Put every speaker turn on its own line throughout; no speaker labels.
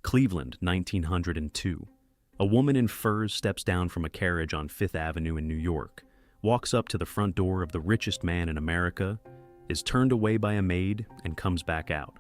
Cleveland, 1902. A woman in furs steps down from a carriage on Fifth Avenue in New York, walks up to the front door of the richest man in America, is turned away by a maid, and comes back out.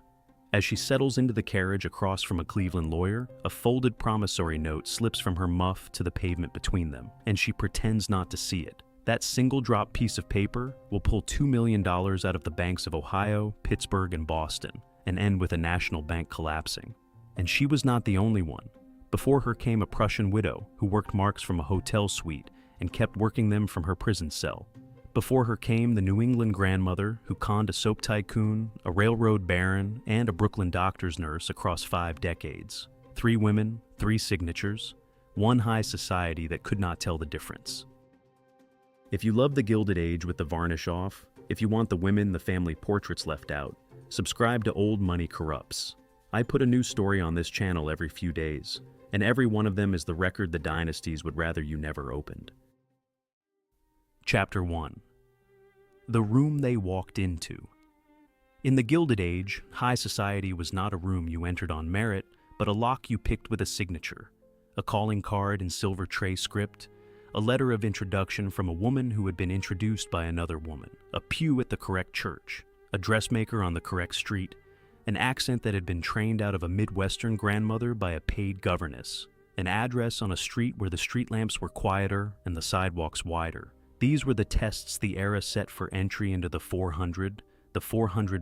As she settles into the carriage across from a Cleveland lawyer, a folded promissory note slips from her muff to the pavement between them, and she pretends not to see it. That single-drop piece of paper will pull $2 million out of the banks of Ohio, Pittsburgh, and Boston, and end with a national bank collapsing. And she was not the only one. Before her came a Prussian widow who worked marks from a hotel suite and kept working them from her prison cell. Before her came the New England grandmother who conned a soap tycoon, a railroad baron, and a Brooklyn doctor's nurse across 5 decades. 3 women, 3 signatures, one high society that could not tell the difference. If you love the Gilded Age with the varnish off, if you want the women, the family portraits left out, subscribe to Old Money Corrupts. I put a new story on this channel every few days, and every one of them is the record the dynasties would rather you never opened. Chapter 1. The room they walked into. In the Gilded Age, high society was not a room you entered on merit, but a lock you picked with a signature, a calling card in silver tray script, a letter of introduction from a woman who had been introduced by another woman, a pew at the correct church, a dressmaker on the correct street, an accent that had been trained out of a Midwestern grandmother by a paid governess, an address on a street where the street lamps were quieter and the sidewalks wider. These were the tests the era set for entry into the 400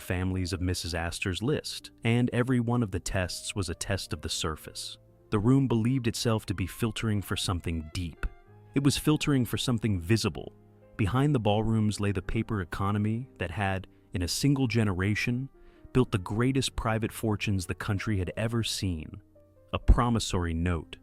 families of Mrs. Astor's list, and every one of the tests was a test of the surface. The room believed itself to be filtering for something deep. It was filtering for something visible. Behind the ballrooms lay the paper economy that had, in a single generation, built the greatest private fortunes the country had ever seen. A promissory note,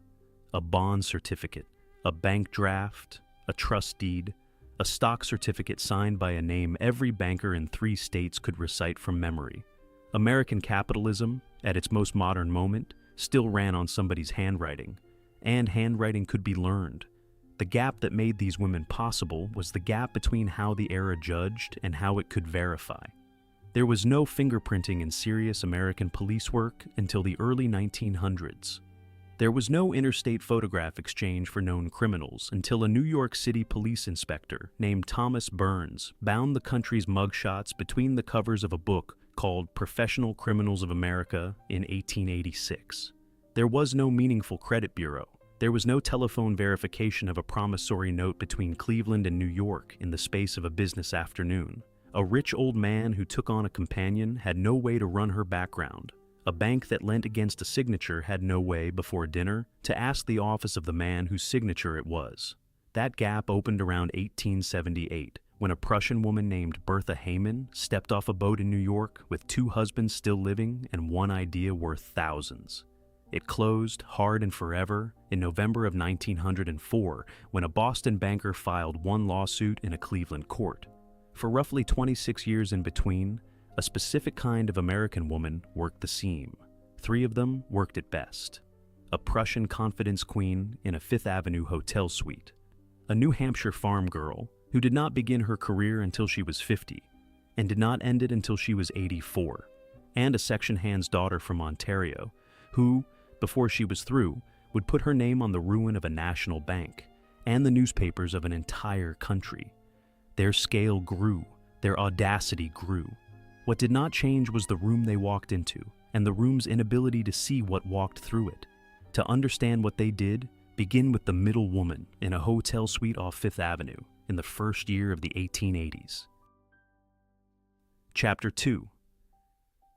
a bond certificate, a bank draft, a trust deed, a stock certificate signed by a name every banker in 3 states could recite from memory. American capitalism, at its most modern moment, still ran on somebody's handwriting, and handwriting could be learned. The gap that made these women possible was the gap between how the era judged and how it could verify. There was no fingerprinting in serious American police work until the early 1900s. There was no interstate photograph exchange for known criminals until a New York City police inspector named Thomas Burns bound the country's mugshots between the covers of a book called Professional Criminals of America in 1886. There was no meaningful credit bureau. There was no telephone verification of a promissory note between Cleveland and New York in the space of a business afternoon. A rich old man who took on a companion had no way to run her background. A bank that lent against a signature had no way, before dinner, to ask the office of the man whose signature it was. That gap opened around 1878, when a Prussian woman named Bertha Heyman stepped off a boat in New York with 2 husbands still living and one idea worth thousands. It closed, hard and forever, in November of 1904, when a Boston banker filed one lawsuit in a Cleveland court. For roughly 26 years in between, a specific kind of American woman worked the seam. 3 of them worked it best. A Prussian confidence queen in a Fifth Avenue hotel suite. A New Hampshire farm girl who did not begin her career until she was 50, and did not end it until she was 84. And a section hand's daughter from Ontario, who, before she was through, would put her name on the ruin of a national bank, and the newspapers of an entire country. Their scale grew, their audacity grew. What did not change was the room they walked into, and the room's inability to see what walked through it. To understand what they did, begin with the middle woman in a hotel suite off Fifth Avenue in the first year of the 1880s. Chapter 2.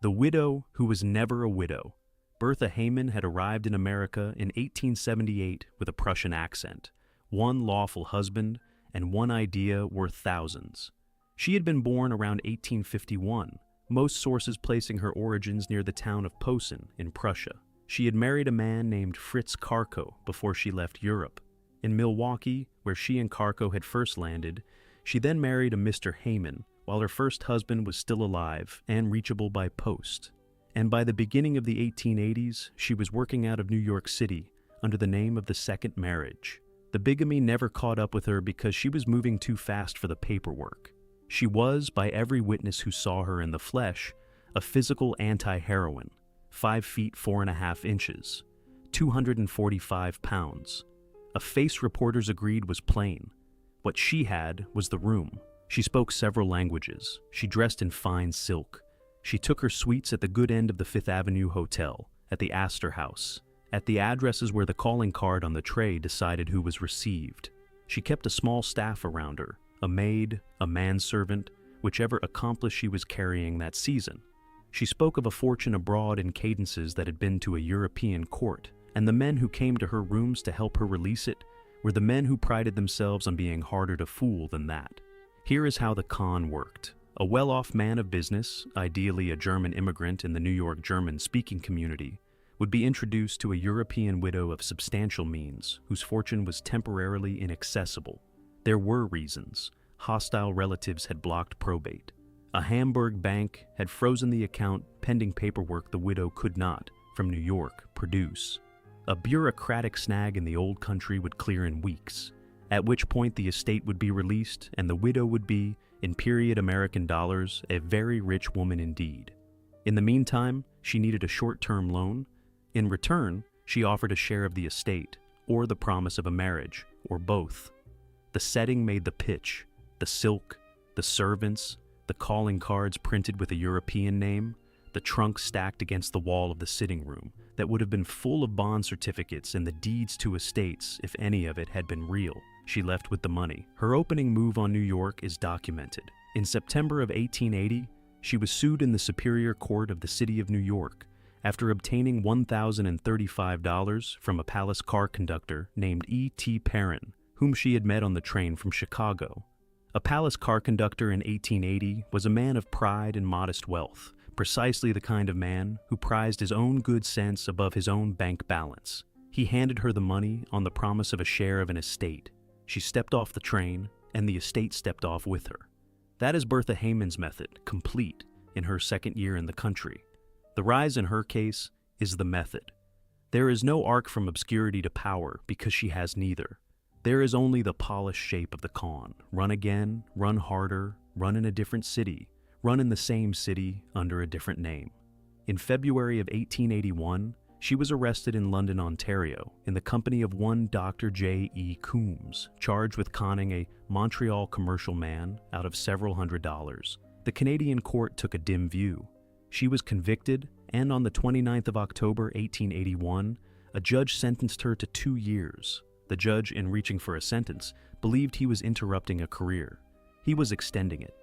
The widow who was never a widow. Bertha Heyman had arrived in America in 1878 with a Prussian accent, one lawful husband, and one idea worth thousands. She had been born around 1851, most sources placing her origins near the town of Posen in Prussia. She had married a man named Fritz Carco before she left Europe. In Milwaukee, where she and Carco had first landed, she then married a Mr. Heyman, while her first husband was still alive and reachable by post. And by the beginning of the 1880s, she was working out of New York City under the name of the second marriage. The bigamy never caught up with her because she was moving too fast for the paperwork. She was, by every witness who saw her in the flesh, a physical anti-heroine. 5 feet 4.5 inches, 245 pounds. A face reporters agreed was plain. What she had was the room. She spoke several languages. She dressed in fine silk. She took her suites at the good end of the Fifth Avenue Hotel, at the Astor House, at the addresses where the calling card on the tray decided who was received. She kept a small staff around her, a maid, a manservant, whichever accomplice she was carrying that season. She spoke of a fortune abroad in cadences that had been to a European court, and the men who came to her rooms to help her release it were the men who prided themselves on being harder to fool than that. Here is how the con worked. A well-off man of business, ideally a German immigrant in the New York German-speaking community, would be introduced to a European widow of substantial means, whose fortune was temporarily inaccessible. There were reasons. Hostile relatives had blocked probate. A Hamburg bank had frozen the account pending paperwork the widow could not, from New York, produce. A bureaucratic snag in the old country would clear in weeks, at which point the estate would be released and the widow would be, in period American dollars, a very rich woman indeed. In the meantime, she needed a short-term loan. In return, she offered a share of the estate, or the promise of a marriage, or both. The setting made the pitch, the silk, the servants, the calling cards printed with a European name, the trunk stacked against the wall of the sitting room that would have been full of bond certificates and the deeds to estates if any of it had been real. She left with the money. Her opening move on New York is documented. In September of 1880, she was sued in the Superior Court of the City of New York after obtaining $1,035 from a palace car conductor named E.T. Perrin, whom she had met on the train from Chicago. A palace car conductor in 1880 was a man of pride and modest wealth, precisely the kind of man who prized his own good sense above his own bank balance. He handed her the money on the promise of a share of an estate. She stepped off the train, and the estate stepped off with her. That is Bertha Heyman's method, complete, in her second year in the country. The rise in her case is the method. There is no arc from obscurity to power because she has neither. There is only the polished shape of the con. Run again, run harder, run in a different city, run in the same city under a different name. In February of 1881, she was arrested in London, Ontario, in the company of one Dr. J. E. Coombs, charged with conning a Montreal commercial man out of several $100s. The Canadian court took a dim view. She was convicted, and on the 29th of October, 1881, a judge sentenced her to 2 years. The judge, in reaching for a sentence, believed he was interrupting a career. He was extending it.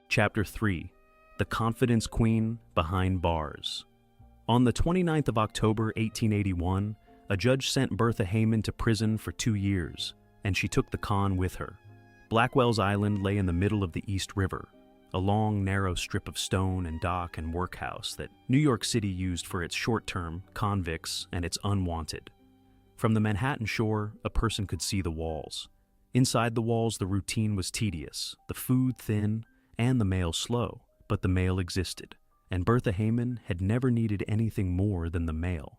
Chapter 3. The Confidence Queen Behind Bars. On the 29th of October, 1881, a judge sent Bertha Heyman to prison for 2 years, and she took the con with her. Blackwell's Island lay in the middle of the East River, a long, narrow strip of stone and dock and workhouse that New York City used for its short-term convicts and its unwanted. From the Manhattan shore, a person could see the walls. Inside the walls, the routine was tedious, the food thin, and the mail slow, but the mail existed, and Bertha Heyman had never needed anything more than the mail.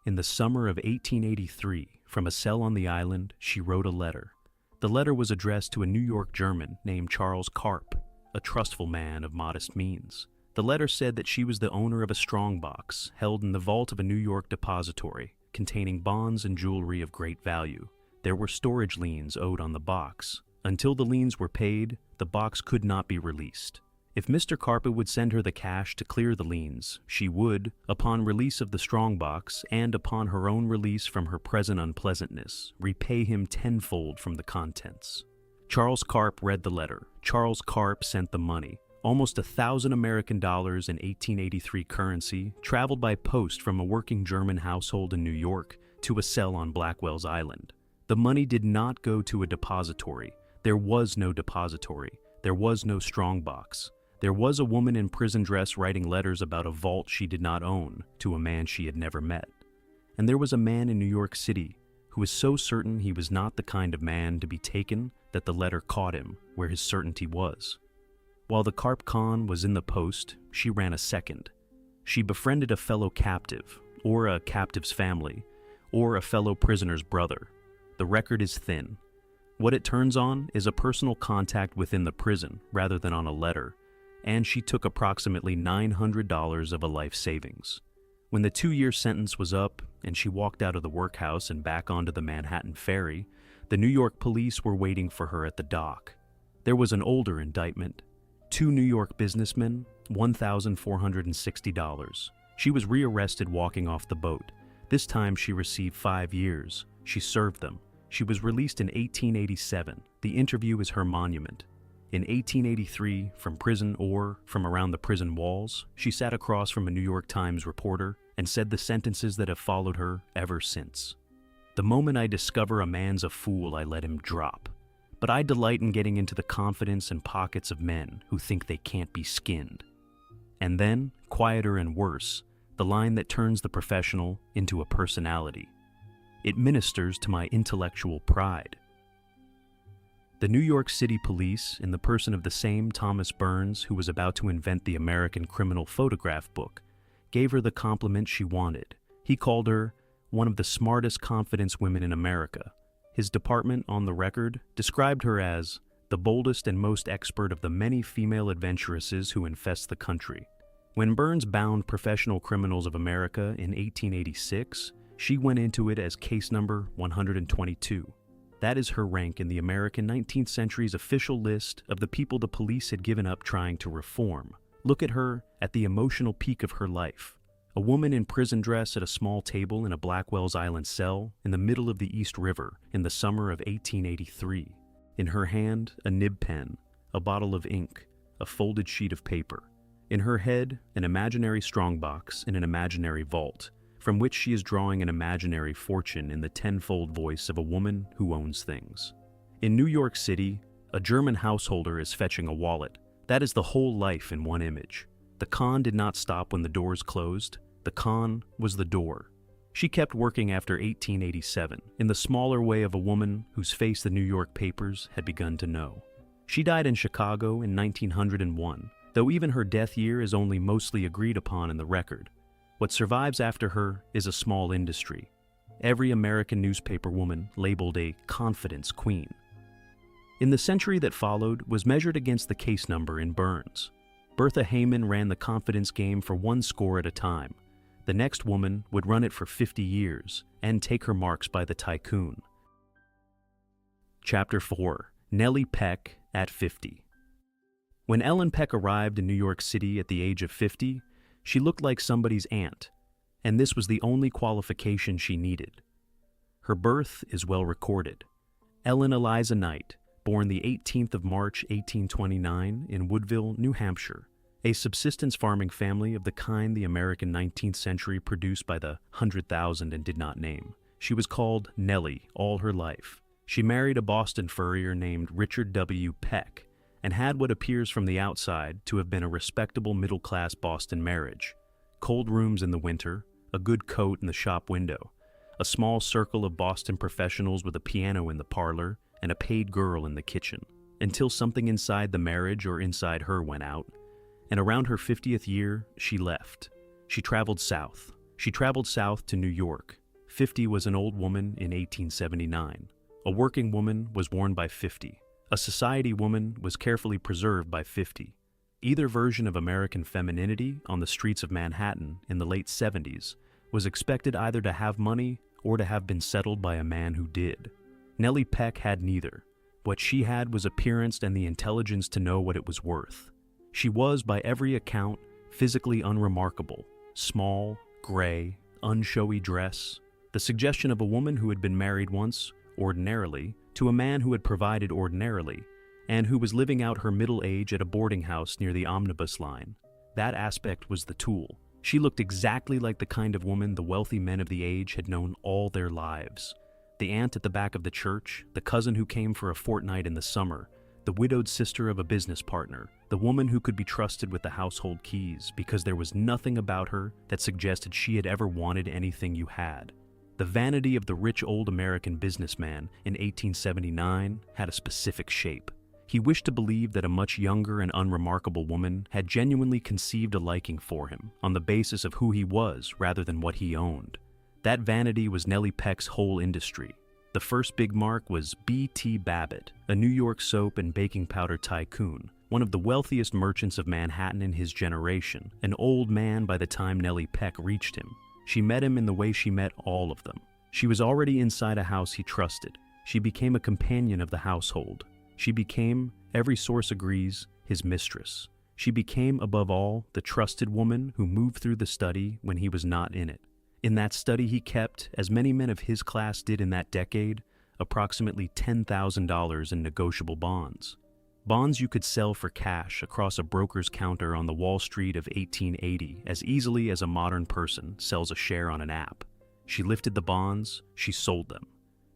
In the summer of 1883, from a cell on the island, she wrote a letter. The letter was addressed to a New York German named Charles Karp, a trustful man of modest means. The letter said that she was the owner of a strongbox held in the vault of a New York depository, containing bonds and jewelry of great value. There were storage liens owed on the box. Until the liens were paid, the box could not be released. If Mr. Carpet would send her the cash to clear the liens, she would, upon release of the strongbox and upon her own release from her present unpleasantness, repay him tenfold from the contents. Charles Karp read the letter. Charles Karp sent the money. Almost 1,000 American dollars in 1883 currency traveled by post from a working German household in New York to a cell on Blackwell's Island. The money did not go to a depository. There was no depository. There was no strongbox. There was a woman in prison dress writing letters about a vault she did not own to a man she had never met. And there was a man in New York City who was so certain he was not the kind of man to be taken that the letter caught him where his certainty was. While the Karp con was in the post, she ran a second. She befriended a fellow captive, or a captive's family, or a fellow prisoner's brother. The record is thin. What it turns on is a personal contact within the prison rather than on a letter, and she took approximately $900 of a life savings. When the 2-year sentence was up and she walked out of the workhouse and back onto the Manhattan ferry, the New York police were waiting for her at the dock. There was an older indictment. 2 New York businessmen, $1,460. She was rearrested walking off the boat. This time she received 5 years. She served them. She was released in 1887. The interview is her monument. In 1883, from prison or from around the prison walls, she sat across from a New York Times reporter and said the sentences that have followed her ever since. "The moment I discover a man's a fool, I let him drop. But I delight in getting into the confidence and pockets of men who think they can't be skinned." And then, quieter and worse, the line that turns the professional into a personality. "It ministers to my intellectual pride." The New York City Police, in the person of the same Thomas Burns who was about to invent the American criminal photograph book, gave her the compliment she wanted. He called her one of the smartest confidence women in America. His department, on the record, described her as the boldest and most expert of the many female adventuresses who infest the country. When Burns bound Professional Criminals of America in 1886, she went into it as case number 122. That is her rank in the American 19th century's official list of the people the police had given up trying to reform. Look at her at the emotional peak of her life. A woman in prison dress at a small table in a Blackwell's Island cell in the middle of the East River in the summer of 1883. In her hand, a nib pen, a bottle of ink, a folded sheet of paper. In her head, an imaginary strongbox in an imaginary vault, from which she is drawing an imaginary fortune in the tenfold voice of a woman who owns things. In New York City, a German householder is fetching a wallet. That is the whole life in one image. The con did not stop when the doors closed. The con was the door. She kept working after 1887, in the smaller way of a woman whose face the New York papers had begun to know. She died in Chicago in 1901, though even her death year is only mostly agreed upon in the record. What survives after her is a small industry. Every American newspaper woman labeled a confidence queen. In the century that followed was measured against the case number in Burns. Bertha Heyman ran the confidence game for 1 score at a time. The next woman would run it for 50 years and take her marks by the tycoon. Chapter 4. Nellie Peck at 50. When Ellen Peck arrived in New York City at the age of 50, she looked like somebody's aunt, and this was the only qualification she needed. Her birth is well recorded. Ellen Eliza Knight, born the 18th of March, 1829, in Woodville, New Hampshire, a subsistence farming family of the kind the American 19th century produced by the 100,000 and did not name. She was called Nellie all her life. She married a Boston furrier named Richard W. Peck, and had what appears from the outside to have been a respectable middle-class Boston marriage. Cold rooms in the winter, a good coat in the shop window, a small circle of Boston professionals with a piano in the parlor, and a paid girl in the kitchen, until something inside the marriage or inside her went out, and around her 50th year, she left. She traveled south. She traveled south to New York. 50 was an old woman in 1879. A working woman was worn by 50. A society woman was carefully preserved by 50. Either version of American femininity on the streets of Manhattan in the late 70s was expected either to have money or to have been settled by a man who did. Nellie Peck had neither. What she had was appearance and the intelligence to know what it was worth. She was, by every account, physically unremarkable, small, gray, unshowy dress, the suggestion of a woman who had been married once, ordinarily, to a man who had provided ordinarily, and who was living out her middle age at a boarding house near the omnibus line. That aspect was the tool. She looked exactly like the kind of woman the wealthy men of the age had known all their lives. The aunt at the back of the church, the cousin who came for a fortnight in the summer, the widowed sister of a business partner, the woman who could be trusted with the household keys because there was nothing about her that suggested she had ever wanted anything you had. The vanity of the rich old American businessman in 1879 had a specific shape. He wished to believe that a much younger and unremarkable woman had genuinely conceived a liking for him on the basis of who he was rather than what he owned. That vanity was Nellie Peck's whole industry. The first big mark was B.T. Babbitt, a New York soap and baking powder tycoon, one of the wealthiest merchants of Manhattan in his generation, an old man by the time Nellie Peck reached him. She met him in the way she met all of them. She was already inside a house he trusted. She became a companion of the household. She became, every source agrees, his mistress. She became, above all, the trusted woman who moved through the study when he was not in it. In that study he kept, as many men of his class did in that decade, approximately $10,000 in negotiable bonds. Bonds you could sell for cash across a broker's counter on the Wall Street of 1880 as easily as a modern person sells a share on an app. She lifted the bonds, she sold them.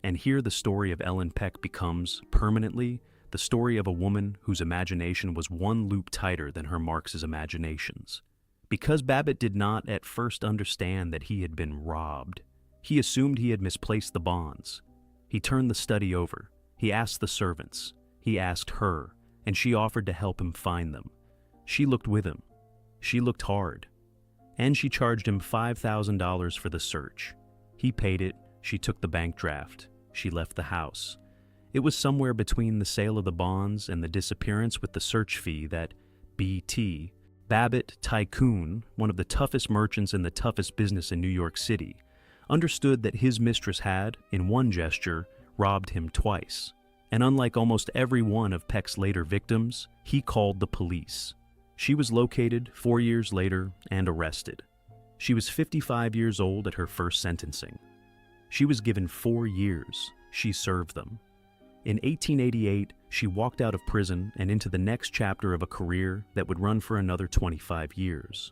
And here the story of Ellen Peck becomes, permanently, the story of a woman whose imagination was one loop tighter than her Marx's imaginations. Because Babbitt did not at first understand that he had been robbed, he assumed he had misplaced the bonds. He turned the study over. He asked the servants. He asked her, and she offered to help him find them. She looked with him. She looked hard. And she charged him $5,000 for the search. He paid it. She took the bank draft. She left the house. It was somewhere between the sale of the bonds and the disappearance with the search fee that B.T., Babbitt Tycoon, one of the toughest merchants in the toughest business in New York City, understood that his mistress had, in one gesture, robbed him twice. And unlike almost every one of Peck's later victims, he called the police. She was located 4 years later and arrested. She was 55 years old at her first sentencing. She was given 4 years. She served them. In 1888, she walked out of prison and into the next chapter of a career that would run for another 25 years.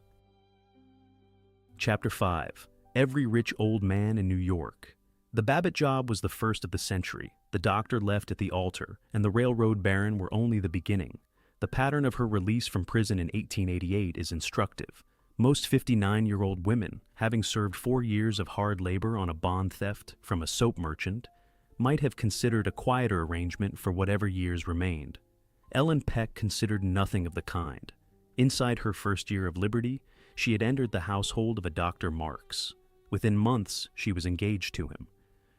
Chapter 5. Every Rich Old Man in New York. The Babbitt job was the first of the century. The doctor left at the altar, and the railroad baron were only the beginning. The pattern of her release from prison in 1888 is instructive. Most 59-year-old women, having served 4 years of hard labor on a bond theft from a soap merchant, might have considered a quieter arrangement for whatever years remained. Ellen Peck considered nothing of the kind. Inside her first year of liberty, she had entered the household of a Dr. Marks. Within months, she was engaged to him.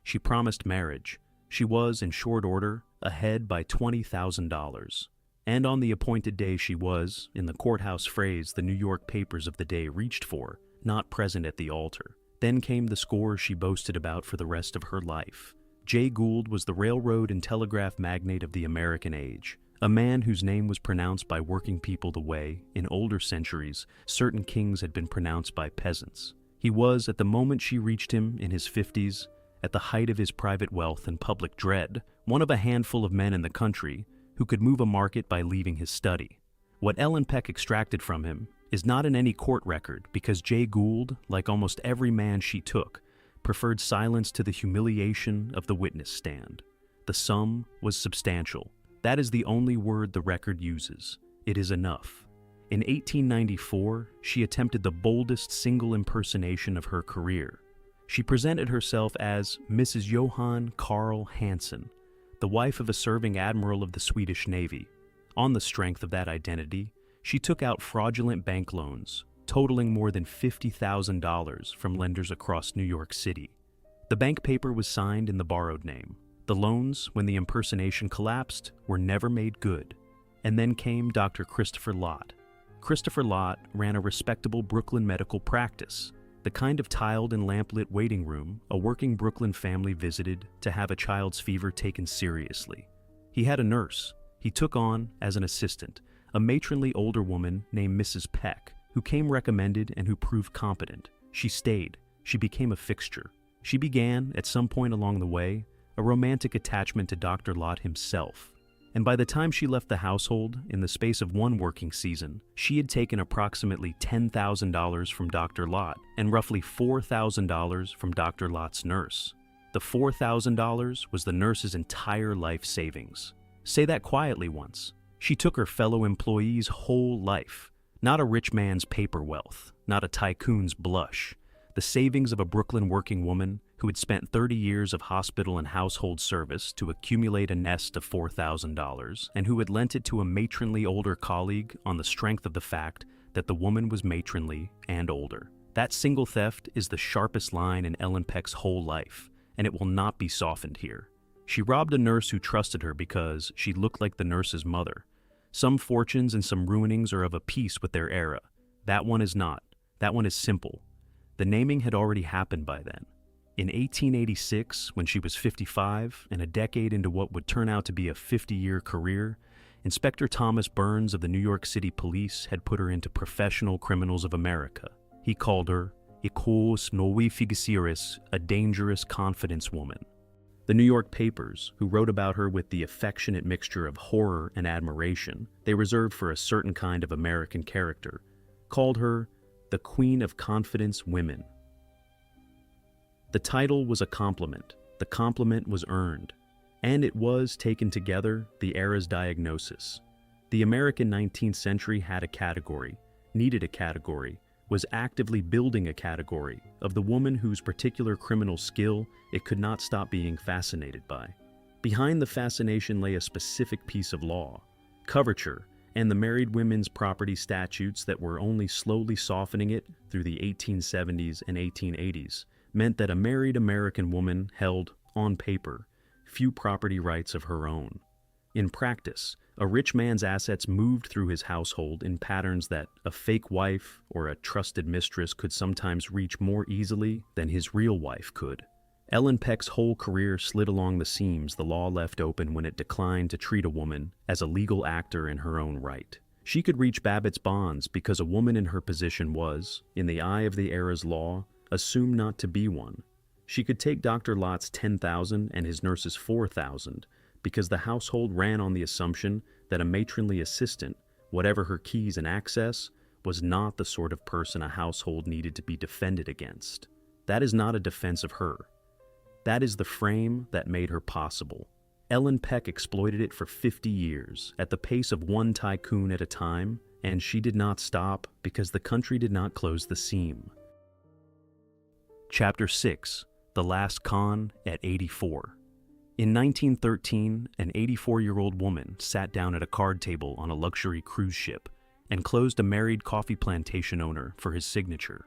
She promised marriage. She was, in short order, ahead by $20,000. And on the appointed day she was, in the courthouse phrase the New York papers of the day reached for, not present at the altar. Then came the score she boasted about for the rest of her life. Jay Gould was the railroad and telegraph magnate of the American age, a man whose name was pronounced by working people the way, in older centuries, certain kings had been pronounced by peasants. He was, at the moment she reached him, in his 50s, at the height of his private wealth and public dread, one of a handful of men in the country who could move a market by leaving his study. What Ellen Peck extracted from him is not in any court record because Jay Gould, like almost every man she took, preferred silence to the humiliation of the witness stand. The sum was substantial. That is the only word the record uses. It is enough. In 1894, she attempted the boldest single impersonation of her career. She presented herself as Mrs. Johann Carl Hansen, the wife of a serving admiral of the Swedish Navy. On the strength of that identity, she took out fraudulent bank loans, totaling more than $50,000 from lenders across New York City. The bank paper was signed in the borrowed name. The loans, when the impersonation collapsed, were never made good. And then came Dr. Christopher Lott. Christopher Lott ran a respectable Brooklyn medical practice, the kind of tiled and lamplit waiting room a working Brooklyn family visited to have a child's fever taken seriously. He had a nurse. He took on, as an assistant, a matronly older woman named Mrs. Peck, who came recommended and who proved competent. She stayed. She became a fixture. She began, at some point along the way, a romantic attachment to Dr. Lott himself. And by the time she left the household, in the space of one working season, she had taken approximately $10,000 from Dr. Lott and roughly $4,000 from Dr. Lott's nurse. The $4,000 was the nurse's entire life savings. Say that quietly once. She took her fellow employee's whole life. Not a rich man's paper wealth, not a tycoon's blush. The savings of a Brooklyn working woman who had spent 30 years of hospital and household service to accumulate a nest of $4,000 and who had lent it to a matronly older colleague on the strength of the fact that the woman was matronly and older. That single theft is the sharpest line in Ellen Peck's whole life, and it will not be softened here. She robbed a nurse who trusted her because she looked like the nurse's mother. Some fortunes and some ruinings are of a piece with their era. That one is not. That one is simple. The naming had already happened by then. In 1886, when she was 55 and a decade into what would turn out to be a 50-year career, Inspector Thomas Burns of the New York City Police had put her into Professional Criminals of America. He called her Icos novi figasiris, a dangerous confidence woman. The New York papers, who wrote about her with the affectionate mixture of horror and admiration they reserved for a certain kind of American character, called her the Queen of Confidence Women. The title was a compliment. The compliment was earned. And it was, taken together, the era's diagnosis. The American 19th century had a category, needed a category, was actively building a category of the woman whose particular criminal skill it could not stop being fascinated by. Behind the fascination lay a specific piece of law, coverture, and the married women's property statutes that were only slowly softening it through the 1870s and 1880s, meant that a married American woman held, on paper, few property rights of her own. In practice, a rich man's assets moved through his household in patterns that a fake wife or a trusted mistress could sometimes reach more easily than his real wife could. Ellen Peck's whole career slid along the seams the law left open when it declined to treat a woman as a legal actor in her own right. She could reach Babbitt's bonds because a woman in her position was, in the eye of the era's law, assumed not to be one. She could take Dr. Lott's $10,000 and his nurse's $4,000 because the household ran on the assumption that a matronly assistant, whatever her keys and access, was not the sort of person a household needed to be defended against. That is not a defense of her. That is the frame that made her possible. Ellen Peck exploited it for 50 years, at the pace of one tycoon at a time, and she did not stop because the country did not close the seam. Chapter 6. The Last Con at 84. In 1913, an 84-year-old woman sat down at a card table on a luxury cruise ship and closed a married coffee plantation owner for his signature.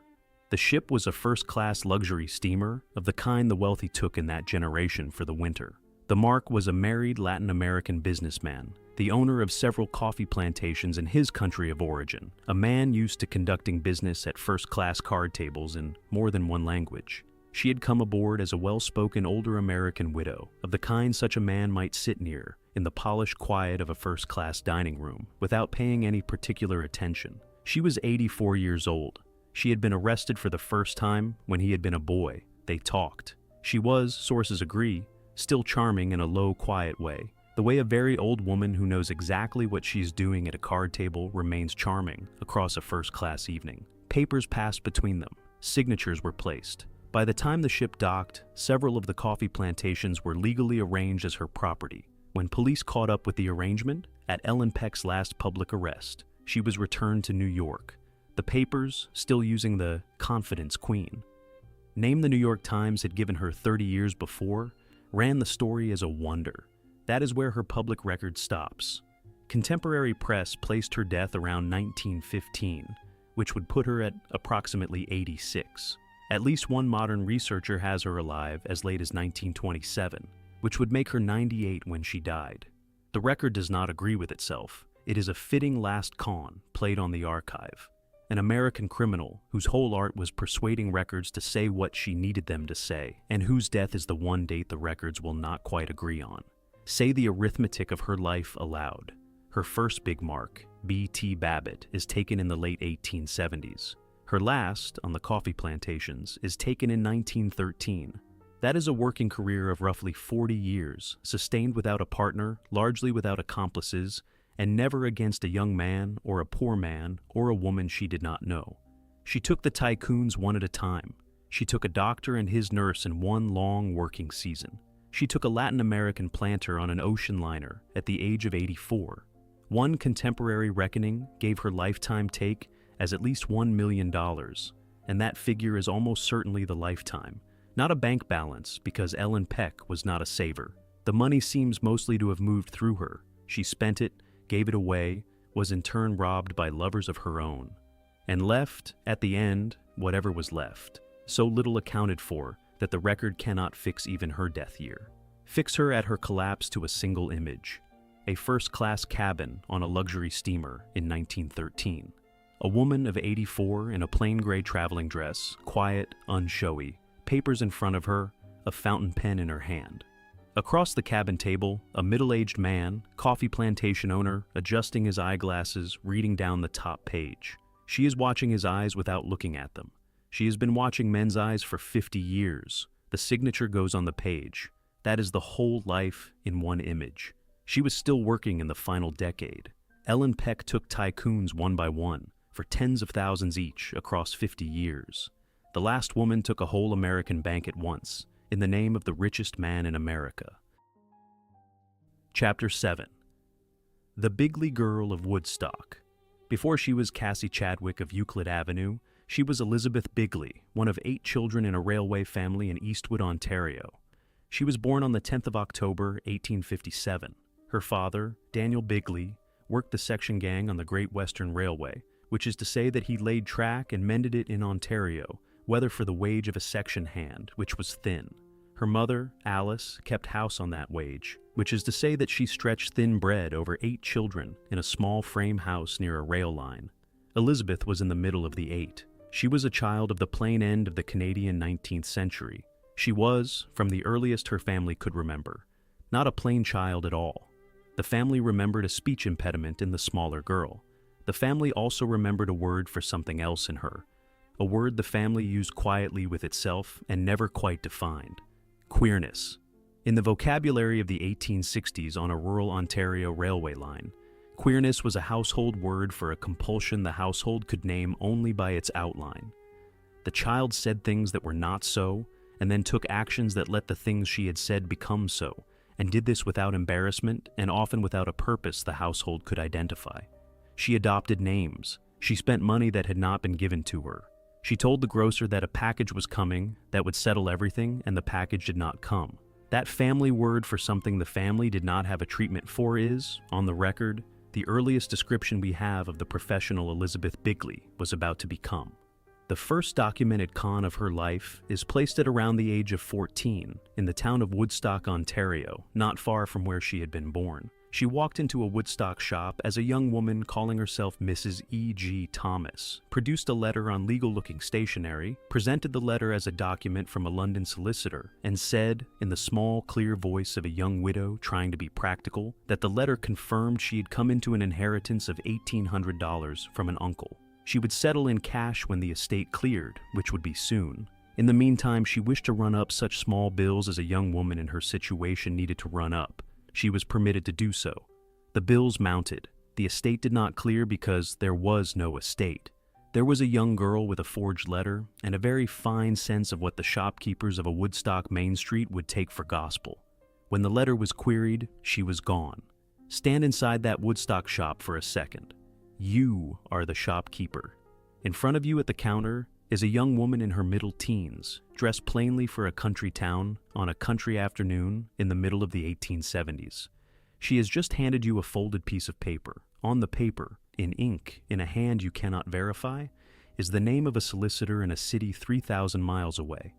The ship was a first-class luxury steamer of the kind the wealthy took in that generation for the winter. The mark was a married Latin American businessman, the owner of several coffee plantations in his country of origin, a man used to conducting business at first-class card tables in more than one language. She had come aboard as a well-spoken older American widow, of the kind such a man might sit near in the polished quiet of a first-class dining room, without paying any particular attention. She was 84 years old. She had been arrested for the first time when he had been a boy. They talked. She was, sources agree, still charming in a low, quiet way, the way a very old woman who knows exactly what she's doing at a card table remains charming across a first-class evening. Papers passed between them. Signatures were placed. By the time the ship docked, several of the coffee plantations were legally arranged as her property. When police caught up with the arrangement, at Ellen Peck's last public arrest, she was returned to New York. The papers, still using the Confidence Queen, name the New York Times had given her 30 years before, ran the story as a wonder. That is where her public record stops. Contemporary press placed her death around 1915, which would put her at approximately 86. At least one modern researcher has her alive as late as 1927, which would make her 98 when she died. The record does not agree with itself. It is a fitting last con played on the archive. An American criminal whose whole art was persuading records to say what she needed them to say, and whose death is the one date the records will not quite agree on. Say the arithmetic of her life aloud. Her first big mark, B.T. Babbitt, is taken in the late 1870s. Her last, on the coffee plantations, is taken in 1913. That is a working career of roughly 40 years, sustained without a partner, largely without accomplices, and never against a young man or a poor man or a woman she did not know. She took the tycoons one at a time. She took a doctor and his nurse in one long working season. She took a Latin American planter on an ocean liner at the age of 84. One contemporary reckoning gave her lifetime take as at least $1 million, and that figure is almost certainly the lifetime. Not a bank balance, because Ellen Peck was not a saver. The money seems mostly to have moved through her. She spent it, gave it away, was in turn robbed by lovers of her own, and left, at the end, whatever was left, so little accounted for that the record cannot fix even her death year. Fix her at her collapse to a single image. a first-class cabin on a luxury steamer in 1913. A woman of 84 in a plain gray traveling dress, quiet, unshowy, papers in front of her, a fountain pen in her hand. Across the cabin table, a middle-aged man, coffee plantation owner, adjusting his eyeglasses, reading down the top page. She is watching his eyes without looking at them. She has been watching men's eyes for 50 years. The signature goes on the page. That is the whole life in one image. She was still working in the final decade. Ellen Peck took tycoons one by one, for tens of thousands each, across 50 years. The last woman took a whole American bank at once, in the name of the richest man in America. Chapter 7. The Bigley Girl of Woodstock. Before she was Cassie Chadwick of Euclid Avenue, she was Elizabeth Bigley, one of 8 children in a railway family in Eastwood, Ontario. She was born on the 10th of October, 1857. Her father, Daniel Bigley, worked the section gang on the Great Western Railway, which is to say that he laid track and mended it in Ontario, whether for the wage of a section hand, which was thin. Her mother, Alice, kept house on that wage, which is to say that she stretched thin bread over 8 children in a small frame house near a rail line. Elizabeth was in the middle of the 8. She was a child of the plain end of the Canadian 19th century. She was, from the earliest her family could remember, not a plain child at all. The family remembered a speech impediment in the smaller girl. The family also remembered a word for something else in her, a word the family used quietly with itself and never quite defined: queerness. In the vocabulary of the 1860s on a rural Ontario railway line, queerness was a household word for a compulsion the household could name only by its outline. The child said things that were not so, and then took actions that let the things she had said become so, and did this without embarrassment and often without a purpose the household could identify. She adopted names. She spent money that had not been given to her. She told the grocer that a package was coming that would settle everything, and the package did not come. That family word for something the family did not have a treatment for is, on the record, the earliest description we have of the professional Elizabeth Bigley was about to become. The first documented con of her life is placed at around the age of 14 in the town of Woodstock, Ontario, not far from where she had been born. She walked into a Woodstock shop as a young woman calling herself Mrs. E.G. Thomas, produced a letter on legal-looking stationery, presented the letter as a document from a London solicitor, and said, in the small, clear voice of a young widow trying to be practical, that the letter confirmed she had come into an inheritance of $1,800 from an uncle. She would settle in cash when the estate cleared, which would be soon. In the meantime, she wished to run up such small bills as a young woman in her situation needed to run up. She was permitted to do so. The bills mounted. The estate did not clear because there was no estate. There was a young girl with a forged letter and a very fine sense of what the shopkeepers of a Woodstock Main Street would take for gospel. When the letter was queried, she was gone. Stand inside that Woodstock shop for a second. You are the shopkeeper. In front of you at the counter is a young woman in her middle teens, dressed plainly for a country town on a country afternoon in the middle of the 1870s. She has just handed you a folded piece of paper. On the paper, in ink, in a hand you cannot verify, is the name of a solicitor in a city 3,000 miles away.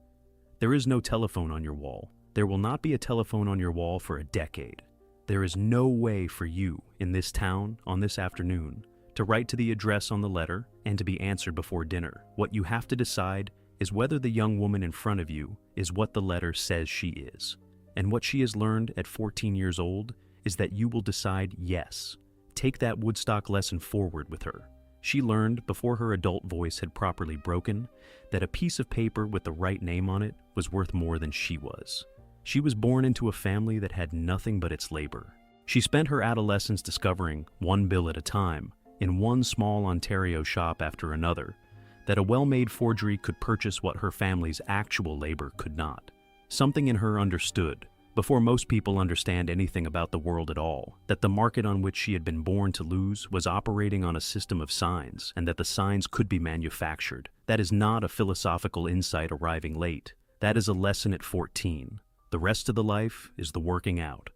There is no telephone on your wall. There will not be a telephone on your wall for a decade. There is no way for you, in this town, on this afternoon, to write to the address on the letter and to be answered before dinner. What you have to decide is whether the young woman in front of you is what the letter says she is. And what she has learned at 14 years old is that you will decide yes. Take that Woodstock lesson forward with her. She learned, before her adult voice had properly broken, that a piece of paper with the right name on it was worth more than she was. She was born into a family that had nothing but its labor. She spent her adolescence discovering, one bill at a time, in one small Ontario shop after another, that a well-made forgery could purchase what her family's actual labor could not. Something in her understood, before most people understand anything about the world at all, that the market on which she had been born to lose was operating on a system of signs, and that the signs could be manufactured. That is not a philosophical insight arriving late. That is a lesson at 14. The rest of the life is the working out.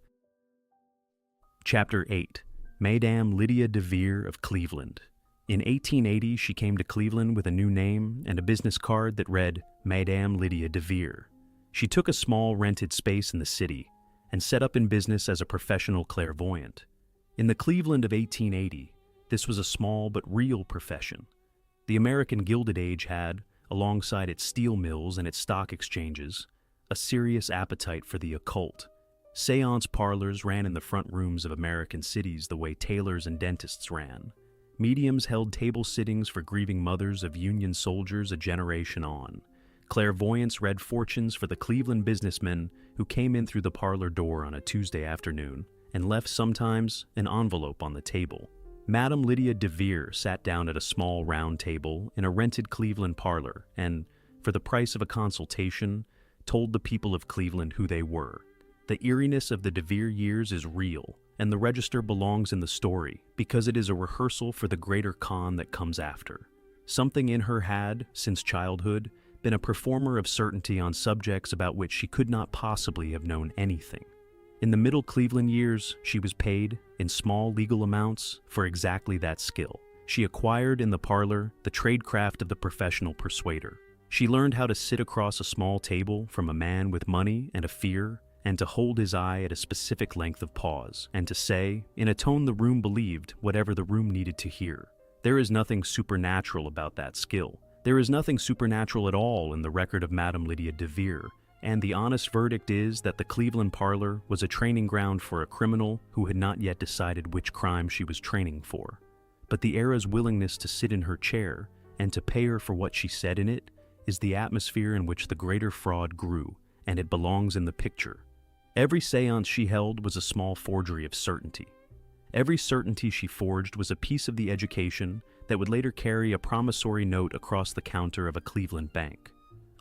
Chapter 8. Madame Lydia de Vere of Cleveland. In 1880, she came to Cleveland with a new name and a business card that read, Madame Lydia de Vere. She took a small rented space in the city and set up in business as a professional clairvoyant. In the Cleveland of 1880, this was a small but real profession. The American Gilded Age had, alongside its steel mills and its stock exchanges, a serious appetite for the occult. Seance parlors ran in the front rooms of American cities the way tailors and dentists ran. Mediums held table sittings for grieving mothers of Union soldiers a generation on. Clairvoyants read fortunes for the Cleveland businessmen who came in through the parlor door on a Tuesday afternoon and left sometimes an envelope on the table. Madame Lydia DeVere sat down at a small round table in a rented Cleveland parlor and, for the price of a consultation, told the people of Cleveland who they were. The eeriness of the DeVere years is real, and the register belongs in the story because it is a rehearsal for the greater con that comes after. Something in her had, since childhood, been a performer of certainty on subjects about which she could not possibly have known anything. In the middle Cleveland years, she was paid, in small legal amounts, for exactly that skill. She acquired in the parlor the tradecraft of the professional persuader. She learned how to sit across a small table from a man with money and a fear, and to hold his eye at a specific length of pause, and to say, in a tone the room believed, whatever the room needed to hear. There is nothing supernatural about that skill. There is nothing supernatural at all in the record of Madame Lydia DeVere, and the honest verdict is that the Cleveland parlor was a training ground for a criminal who had not yet decided which crime she was training for. But the era's willingness to sit in her chair and to pay her for what she said in it is the atmosphere in which the greater fraud grew, and it belongs in the picture. Every seance she held was a small forgery of certainty. Every certainty she forged was a piece of the education that would later carry a promissory note across the counter of a Cleveland bank.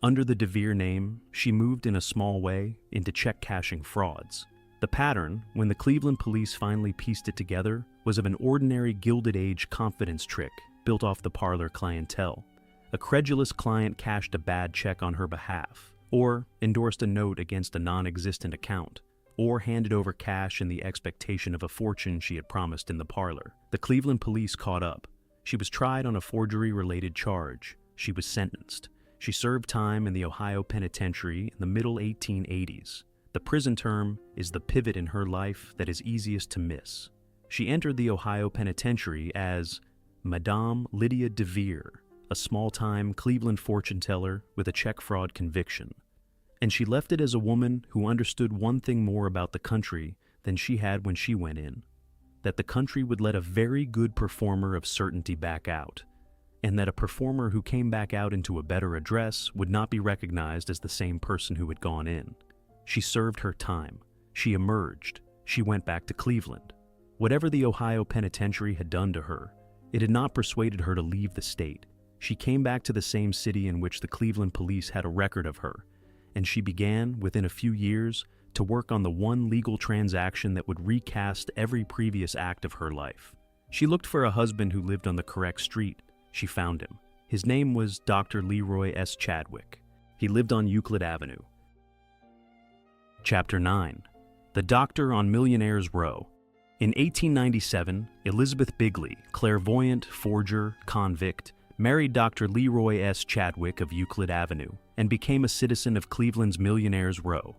Under the DeVere name, she moved in a small way into check-cashing frauds. The pattern, when the Cleveland police finally pieced it together, was of an ordinary Gilded Age confidence trick built off the parlor clientele. A credulous client cashed a bad check on her behalf, or endorsed a note against a non-existent account, or handed over cash in the expectation of a fortune she had promised in the parlor. The Cleveland police caught up. She was tried on a forgery-related charge. She was sentenced. She served time in the Ohio Penitentiary in the middle 1880s. The prison term is the pivot in her life that is easiest to miss. She entered the Ohio Penitentiary as Madame Lydia DeVere, a small-time Cleveland fortune teller with a check fraud conviction. And she left it as a woman who understood one thing more about the country than she had when she went in: that the country would let a very good performer of certainty back out, and that a performer who came back out into a better address would not be recognized as the same person who had gone in. She served her time. She emerged. She went back to Cleveland. Whatever the Ohio Penitentiary had done to her, it had not persuaded her to leave the state. She came back to the same city in which the Cleveland police had a record of her, and she began, within a few years, to work on the one legal transaction that would recast every previous act of her life. She looked for a husband who lived on the correct street. She found him. His name was Dr. Leroy S. Chadwick. He lived on Euclid Avenue. Chapter 9. The Doctor on Millionaire's Row. In 1897, Elizabeth Bigley, clairvoyant, forger, convict, married Dr. Leroy S. Chadwick of Euclid Avenue and became a citizen of Cleveland's Millionaire's Row.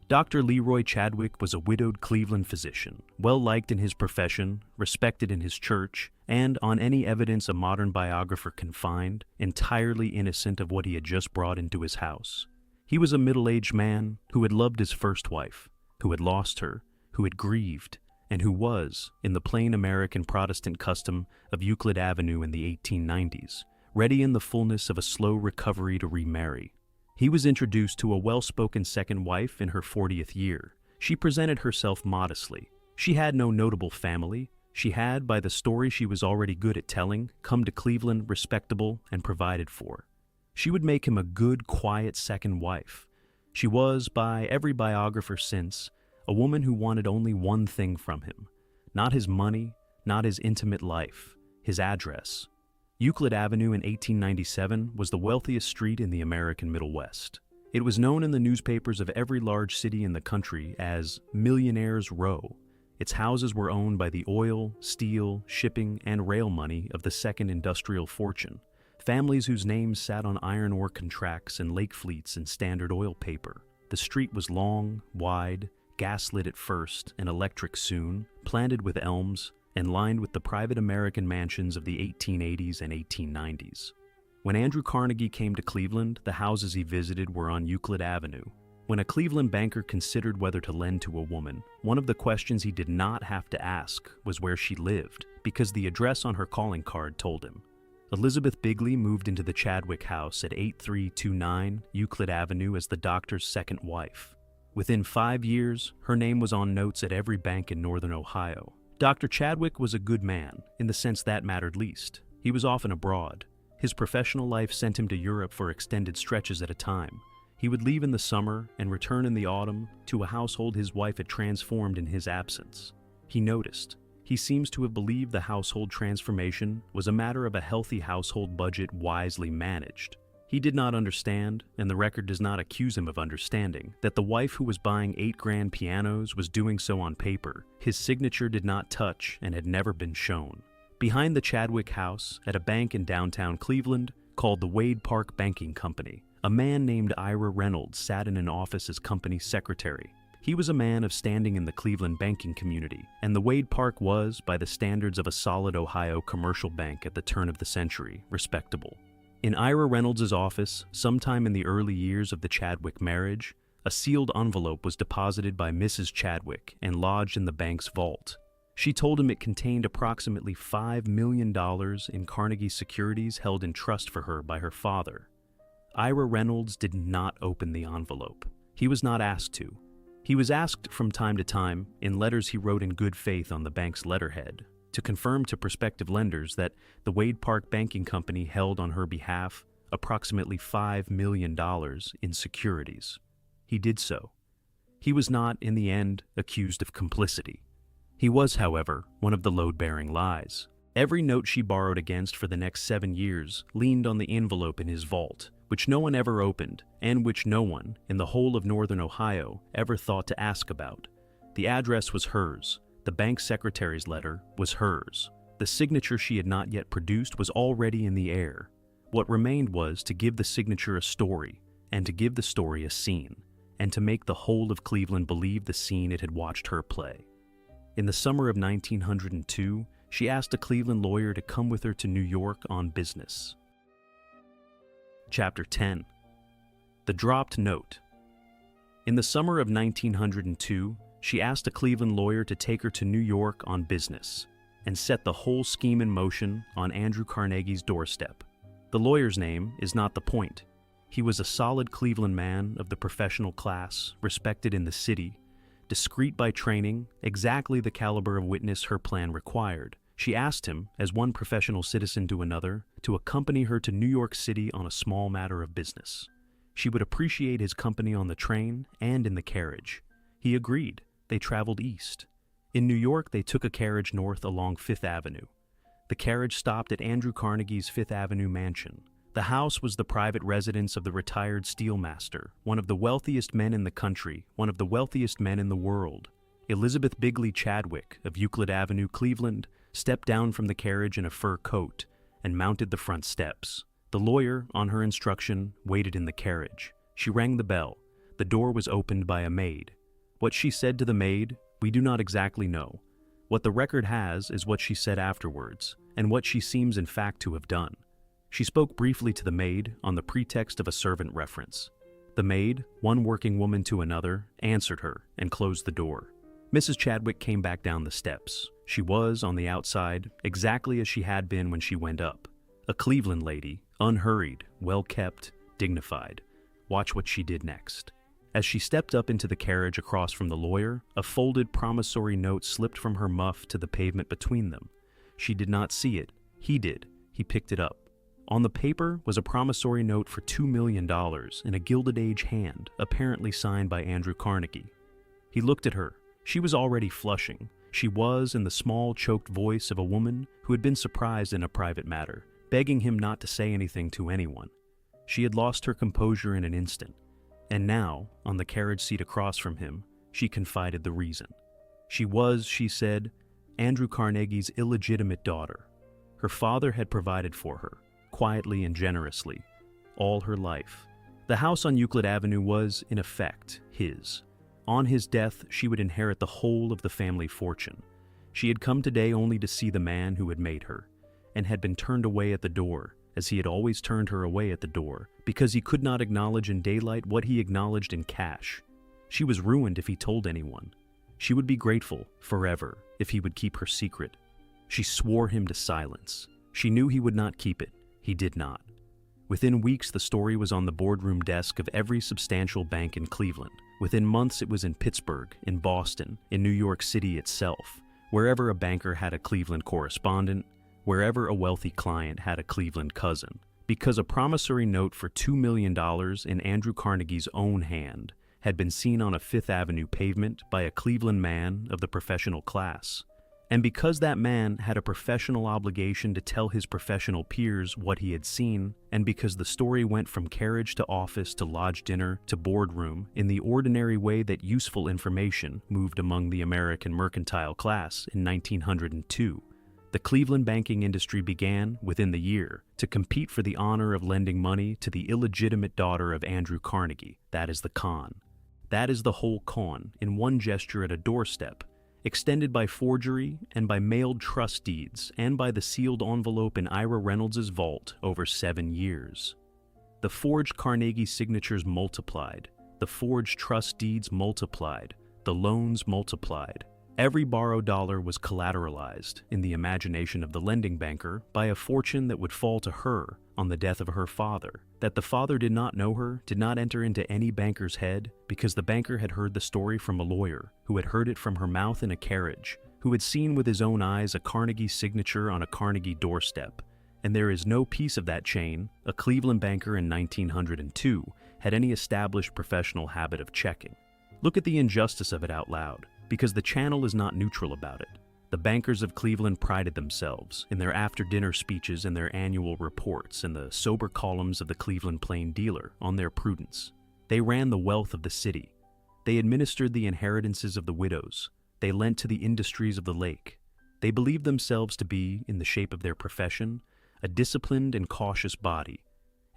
Dr. Leroy Chadwick was a widowed Cleveland physician, well-liked in his profession, respected in his church, and, on any evidence a modern biographer can find, entirely innocent of what he had just brought into his house. He was a middle-aged man who had loved his first wife, who had lost her, who had grieved, and who was, in the plain American Protestant custom of Euclid Avenue in the 1890s, ready in the fullness of a slow recovery to remarry. He was introduced to a well-spoken second wife in her 40th year. She presented herself modestly. She had no notable family. She had, by the story she was already good at telling, come to Cleveland respectable and provided for. She would make him a good, quiet second wife. She was, by every biographer since, a woman who wanted only one thing from him: not his money, not his intimate life, his address. Euclid Avenue in 1897 was the wealthiest street in the American Middle West. It was known in the newspapers of every large city in the country as Millionaire's Row. Its houses were owned by the oil, steel, shipping, and rail money of the second industrial fortune, families whose names sat on iron ore contracts and lake fleets and Standard Oil paper. The street was long, wide, gaslit at first and electric soon, planted with elms, and lined with the private American mansions of the 1880s and 1890s. When Andrew Carnegie came to Cleveland, the houses he visited were on Euclid Avenue. When a Cleveland banker considered whether to lend to a woman, one of the questions he did not have to ask was where she lived, because the address on her calling card told him. Elizabeth Bigley moved into the Chadwick house at 8329 Euclid Avenue as the doctor's second wife. Within 5 years, her name was on notes at every bank in northern Ohio. Dr. Chadwick was a good man, in the sense that mattered least. He was often abroad. His professional life sent him to Europe for extended stretches at a time. He would leave in the summer and return in the autumn to a household his wife had transformed in his absence. He noticed. He seems to have believed the household transformation was a matter of a healthy household budget wisely managed. He did not understand, and the record does not accuse him of understanding, that the wife who was buying $8,000 pianos was doing so on paper. His signature did not touch and had never been shown. Behind the Chadwick house, at a bank in downtown Cleveland called the Wade Park Banking Company, a man named Ira Reynolds sat in an office as company secretary. He was a man of standing in the Cleveland banking community, and the Wade Park was, by the standards of a solid Ohio commercial bank at the turn of the century, respectable. In Ira Reynolds' office, sometime in the early years of the Chadwick marriage, a sealed envelope was deposited by Mrs. Chadwick and lodged in the bank's vault. She told him it contained approximately $5 million in Carnegie securities held in trust for her by her father. Ira Reynolds did not open the envelope. He was not asked to. He was asked from time to time, in letters he wrote in good faith on the bank's letterhead, to confirm to prospective lenders that the Wade Park Banking Company held on her behalf approximately $5 million in securities. He did so. He was not, in the end, accused of complicity. He was, however, one of the load-bearing lies. Every note she borrowed against for the next 7 years leaned on the envelope in his vault, which no one ever opened, and which no one, in the whole of northern Ohio, ever thought to ask about. The address was hers. The bank secretary's letter was hers. The signature she had not yet produced was already in the air. What remained was to give the signature a story, and to give the story a scene, and to make the whole of Cleveland believe the scene it had watched her play. In the summer of 1902, she asked a Cleveland lawyer to come with her to New York on business. Chapter 10. The Dropped Note. In the summer of 1902, she asked a Cleveland lawyer to take her to New York on business, and set the whole scheme in motion on Andrew Carnegie's doorstep. The lawyer's name is not the point. He was a solid Cleveland man of the professional class, respected in the city, discreet by training, exactly the caliber of witness her plan required. She asked him, as one professional citizen to another, to accompany her to New York City on a small matter of business. She would appreciate his company on the train and in the carriage. He agreed. They traveled east. In New York, they took a carriage north along Fifth Avenue. The carriage stopped at Andrew Carnegie's Fifth Avenue mansion. The house was the private residence of the retired steelmaster, one of the wealthiest men in the country, one of the wealthiest men in the world. Elizabeth Bigley Chadwick of Euclid Avenue, Cleveland, stepped down from the carriage in a fur coat and mounted the front steps. The lawyer, on her instruction, waited in the carriage. She rang the bell. The door was opened by a maid. What she said to the maid, we do not exactly know. What the record has is what she said afterwards, and what she seems in fact to have done. She spoke briefly to the maid on the pretext of a servant reference. The maid, one working woman to another, answered her and closed the door. Mrs. Chadwick came back down the steps. She was, on the outside, exactly as she had been when she went up. A Cleveland lady, unhurried, well-kept, dignified. Watch what she did next. As she stepped up into the carriage across from the lawyer, a folded promissory note slipped from her muff to the pavement between them. She did not see it. He did. He picked it up. On the paper was a promissory note for $2 million in a Gilded Age hand, apparently signed by Andrew Carnegie. He looked at her. She was already flushing. She was, in the small, choked voice of a woman who had been surprised in a private matter, begging him not to say anything to anyone. She had lost her composure in an instant, and now, on the carriage seat across from him, she confided the reason. She was, she said, Andrew Carnegie's illegitimate daughter. Her father had provided for her, quietly and generously, all her life. The house on Euclid Avenue was, in effect, his. On his death, she would inherit the whole of the family fortune. She had come today only to see the man who had made her, and had been turned away at the door, as he had always turned her away at the door, because he could not acknowledge in daylight what he acknowledged in cash. She was ruined if he told anyone. She would be grateful, forever, if he would keep her secret. She swore him to silence. She knew he would not keep it. He did not. Within weeks, the story was on the boardroom desk of every substantial bank in Cleveland. Within months, it was in Pittsburgh, in Boston, in New York City itself. Wherever a banker had a Cleveland correspondent, wherever a wealthy client had a Cleveland cousin. Because a promissory note for $2 million in Andrew Carnegie's own hand had been seen on a Fifth Avenue pavement by a Cleveland man of the professional class. And because that man had a professional obligation to tell his professional peers what he had seen, and because the story went from carriage to office to lodge dinner to boardroom in the ordinary way that useful information moved among the American mercantile class in 1902, the Cleveland banking industry began, within the year, to compete for the honor of lending money to the illegitimate daughter of Andrew Carnegie. That is the con. That is the whole con, in one gesture at a doorstep, extended by forgery and by mailed trust deeds and by the sealed envelope in Ira Reynolds's vault over 7 years. The forged Carnegie signatures multiplied, the forged trust deeds multiplied, the loans multiplied. Every borrowed dollar was collateralized, in the imagination of the lending banker, by a fortune that would fall to her on the death of her father. That the father did not know her did not enter into any banker's head, because the banker had heard the story from a lawyer, who had heard it from her mouth in a carriage, who had seen with his own eyes a Carnegie signature on a Carnegie doorstep. And there is no piece of that chain a Cleveland banker in 1902 had any established professional habit of checking. Look at the injustice of it out loud, because the channel is not neutral about it. The bankers of Cleveland prided themselves, in their after-dinner speeches and their annual reports and the sober columns of the Cleveland Plain Dealer, on their prudence. They ran the wealth of the city. They administered the inheritances of the widows. They lent to the industries of the lake. They believed themselves to be, in the shape of their profession, a disciplined and cautious body,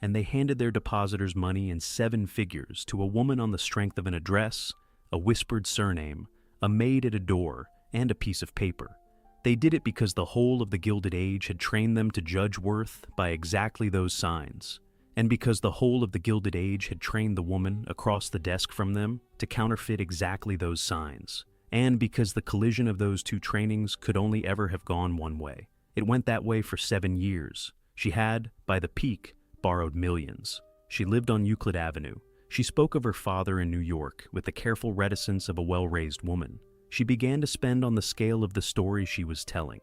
and they handed their depositors money in 7 figures to a woman on the strength of an address, a whispered surname, a maid at a door, and a piece of paper. They did it because the whole of the Gilded Age had trained them to judge worth by exactly those signs, and because the whole of the Gilded Age had trained the woman across the desk from them to counterfeit exactly those signs, and because the collision of those two trainings could only ever have gone one way. It went that way for 7 years. She had, by the peak, borrowed millions. She lived on Euclid Avenue. She spoke of her father in New York with the careful reticence of a well-raised woman. She began to spend on the scale of the story she was telling.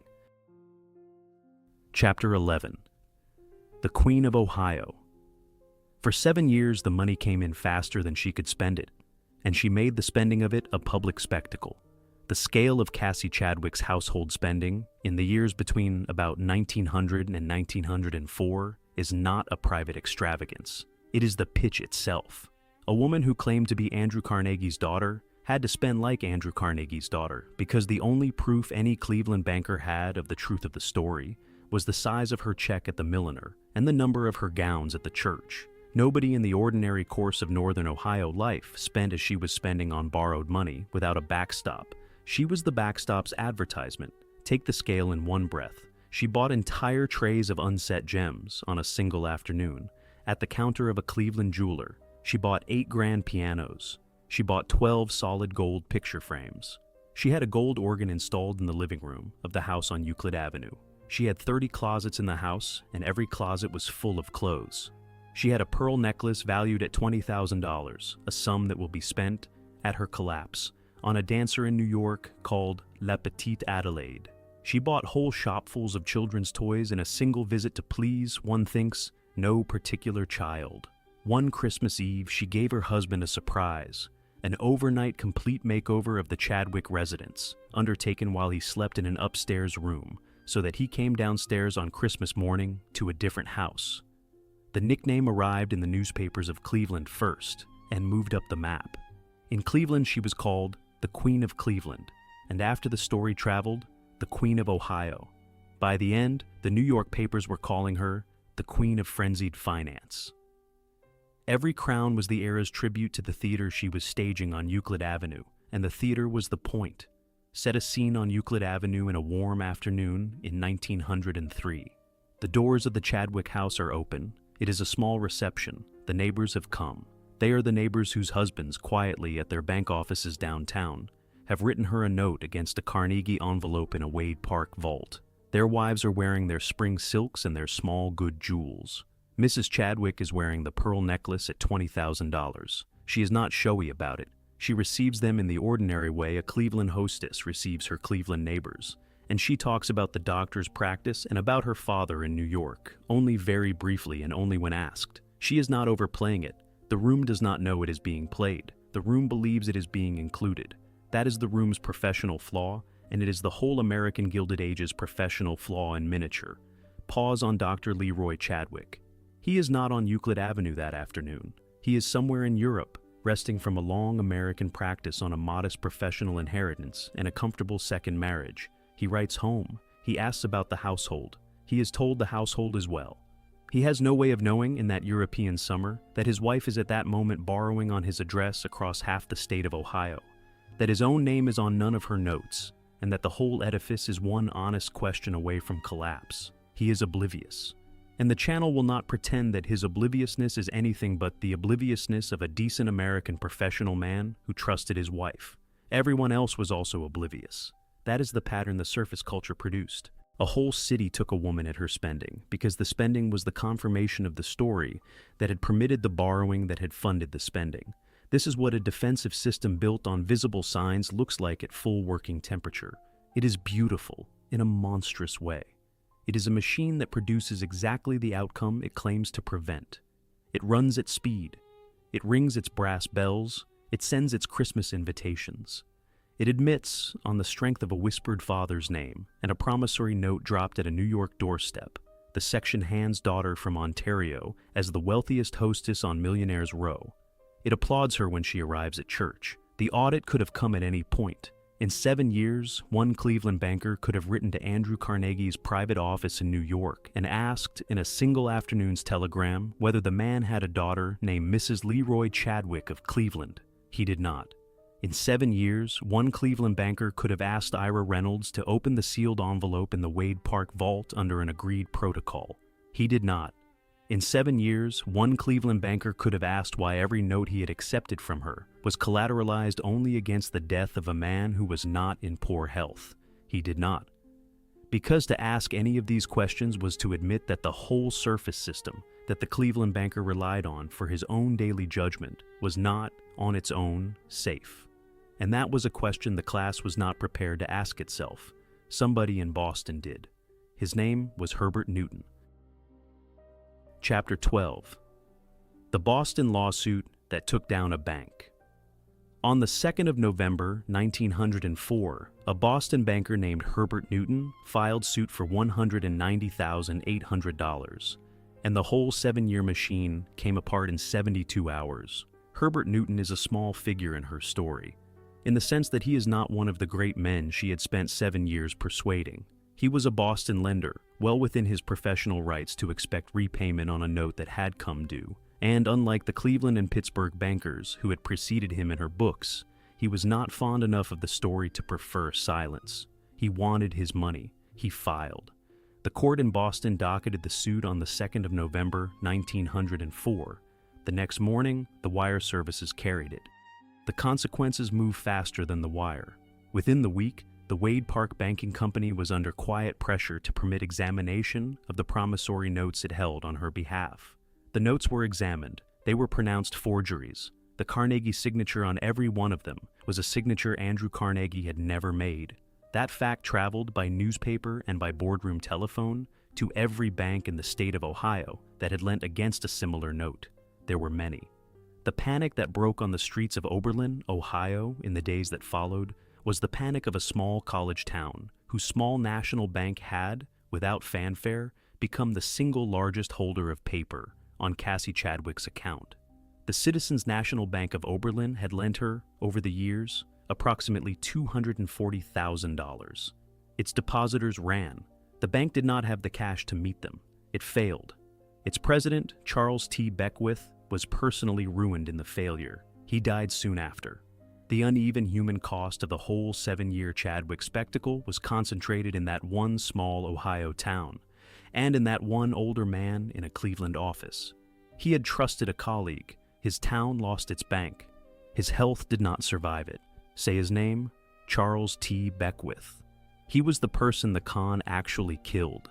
Chapter 11. The Queen of Ohio. For 7 years, the money came in faster than she could spend it, and she made the spending of it a public spectacle. The scale of Cassie Chadwick's household spending in the years between about 1900 and 1904 is not a private extravagance. It is the pitch itself. A woman who claimed to be Andrew Carnegie's daughter had to spend like Andrew Carnegie's daughter, because the only proof any Cleveland banker had of the truth of the story was the size of her check at the milliner and the number of her gowns at the church. Nobody in the ordinary course of Northern Ohio life spent as she was spending on borrowed money without a backstop. She was the backstop's advertisement. Take the scale in one breath. She bought entire trays of unset gems on a single afternoon at the counter of a Cleveland jeweler. She bought 8 grand pianos. She bought 12 solid gold picture frames. She had a gold organ installed in the living room of the house on Euclid Avenue. She had 30 closets in the house, and every closet was full of clothes. She had a pearl necklace valued at $20,000, a sum that will be spent, at her collapse, on a dancer in New York called La Petite Adelaide. She bought whole shopfuls of children's toys in a single visit to please, one thinks, no particular child. One Christmas Eve, she gave her husband a surprise, an overnight complete makeover of the Chadwick residence, undertaken while he slept in an upstairs room, so that he came downstairs on Christmas morning to a different house. The nickname arrived in the newspapers of Cleveland first, and moved up the map. In Cleveland, she was called the Queen of Cleveland, and after the story traveled, the Queen of Ohio. By the end, the New York papers were calling her the Queen of Frenzied Finance. Every crown was the era's tribute to the theater she was staging on Euclid Avenue, and the theater was the point. Set a scene on Euclid Avenue in a warm afternoon in 1903. The doors of the Chadwick house are open. It is a small reception. The neighbors have come. They are the neighbors whose husbands, quietly at their bank offices downtown, have written her a note against a Carnegie envelope in a Wade Park vault. Their wives are wearing their spring silks and their small good jewels. Mrs. Chadwick is wearing the pearl necklace at $20,000. She is not showy about it. She receives them in the ordinary way a Cleveland hostess receives her Cleveland neighbors, and she talks about the doctor's practice and about her father in New York, only very briefly and only when asked. She is not overplaying it. The room does not know it is being played. The room believes it is being included. That is the room's professional flaw, and it is the whole American Gilded Age's professional flaw in miniature. Pause on Dr. Leroy Chadwick. He is not on Euclid Avenue that afternoon. He is somewhere in Europe, resting from a long American practice on a modest professional inheritance and a comfortable second marriage. He writes home. He asks about the household. He is told the household is well. He has no way of knowing in that European summer that his wife is at that moment borrowing on his address across half the state of Ohio, that his own name is on none of her notes, and that the whole edifice is one honest question away from collapse. He is oblivious. And the channel will not pretend that his obliviousness is anything but the obliviousness of a decent American professional man who trusted his wife. Everyone else was also oblivious. That is the pattern the surface culture produced. A whole city took a woman at her spending, because the spending was the confirmation of the story that had permitted the borrowing that had funded the spending. This is what a defensive system built on visible signs looks like at full working temperature. It is beautiful in a monstrous way. It is a machine that produces exactly the outcome it claims to prevent. It runs at speed. It rings its brass bells. It sends its Christmas invitations. It admits, on the strength of a whispered father's name and a promissory note dropped at a New York doorstep, the section hand's daughter from Ontario as the wealthiest hostess on Millionaire's Row. It applauds her when she arrives at church. The audit could have come at any point. In 7 years, one Cleveland banker could have written to Andrew Carnegie's private office in New York and asked in a single afternoon's telegram whether the man had a daughter named Mrs. Leroy Chadwick of Cleveland. He did not. In 7 years, one Cleveland banker could have asked Ira Reynolds to open the sealed envelope in the Wade Park vault under an agreed protocol. He did not. In 7 years, one Cleveland banker could have asked why every note he had accepted from her was collateralized only against the death of a man who was not in poor health. He did not. Because to ask any of these questions was to admit that the whole surface system that the Cleveland banker relied on for his own daily judgment was not, on its own, safe. And that was a question the class was not prepared to ask itself. Somebody in Boston did. His name was Herbert Newton. Chapter 12. The Boston Lawsuit That Took Down a Bank. On the 2nd of November, 1904, a Boston banker named Herbert Newton filed suit for $190,800, and the whole 7-year machine came apart in 72 hours. Herbert Newton is a small figure in her story, in the sense that he is not one of the great men she had spent 7 years persuading. He was a Boston lender, well within his professional rights to expect repayment on a note that had come due, and unlike the Cleveland and Pittsburgh bankers who had preceded him in her books, he was not fond enough of the story to prefer silence. He wanted his money. He filed. The court in Boston docketed the suit on the 2nd of November, 1904. The next morning, the wire services carried it. The consequences moved faster than the wire. Within the week, the Wade Park Banking Company was under quiet pressure to permit examination of the promissory notes it held on her behalf. The notes were examined. They were pronounced forgeries. The Carnegie signature on every one of them was a signature Andrew Carnegie had never made. That fact traveled by newspaper and by boardroom telephone to every bank in the state of Ohio that had lent against a similar note. There were many. The panic that broke on the streets of Oberlin, Ohio, in the days that followed was the panic of a small college town whose small national bank had, without fanfare, become the single largest holder of paper on Cassie Chadwick's account. The Citizens National Bank of Oberlin had lent her, over the years, approximately $240,000. Its depositors ran. The bank did not have the cash to meet them. It failed. Its president, Charles T. Beckwith, was personally ruined in the failure. He died soon after. The uneven human cost of the whole 7-year Chadwick spectacle was concentrated in that one small Ohio town, and in that one older man in a Cleveland office. He had trusted a colleague. His town lost its bank. His health did not survive it. Say his name? Charles T. Beckwith. He was the person the con actually killed.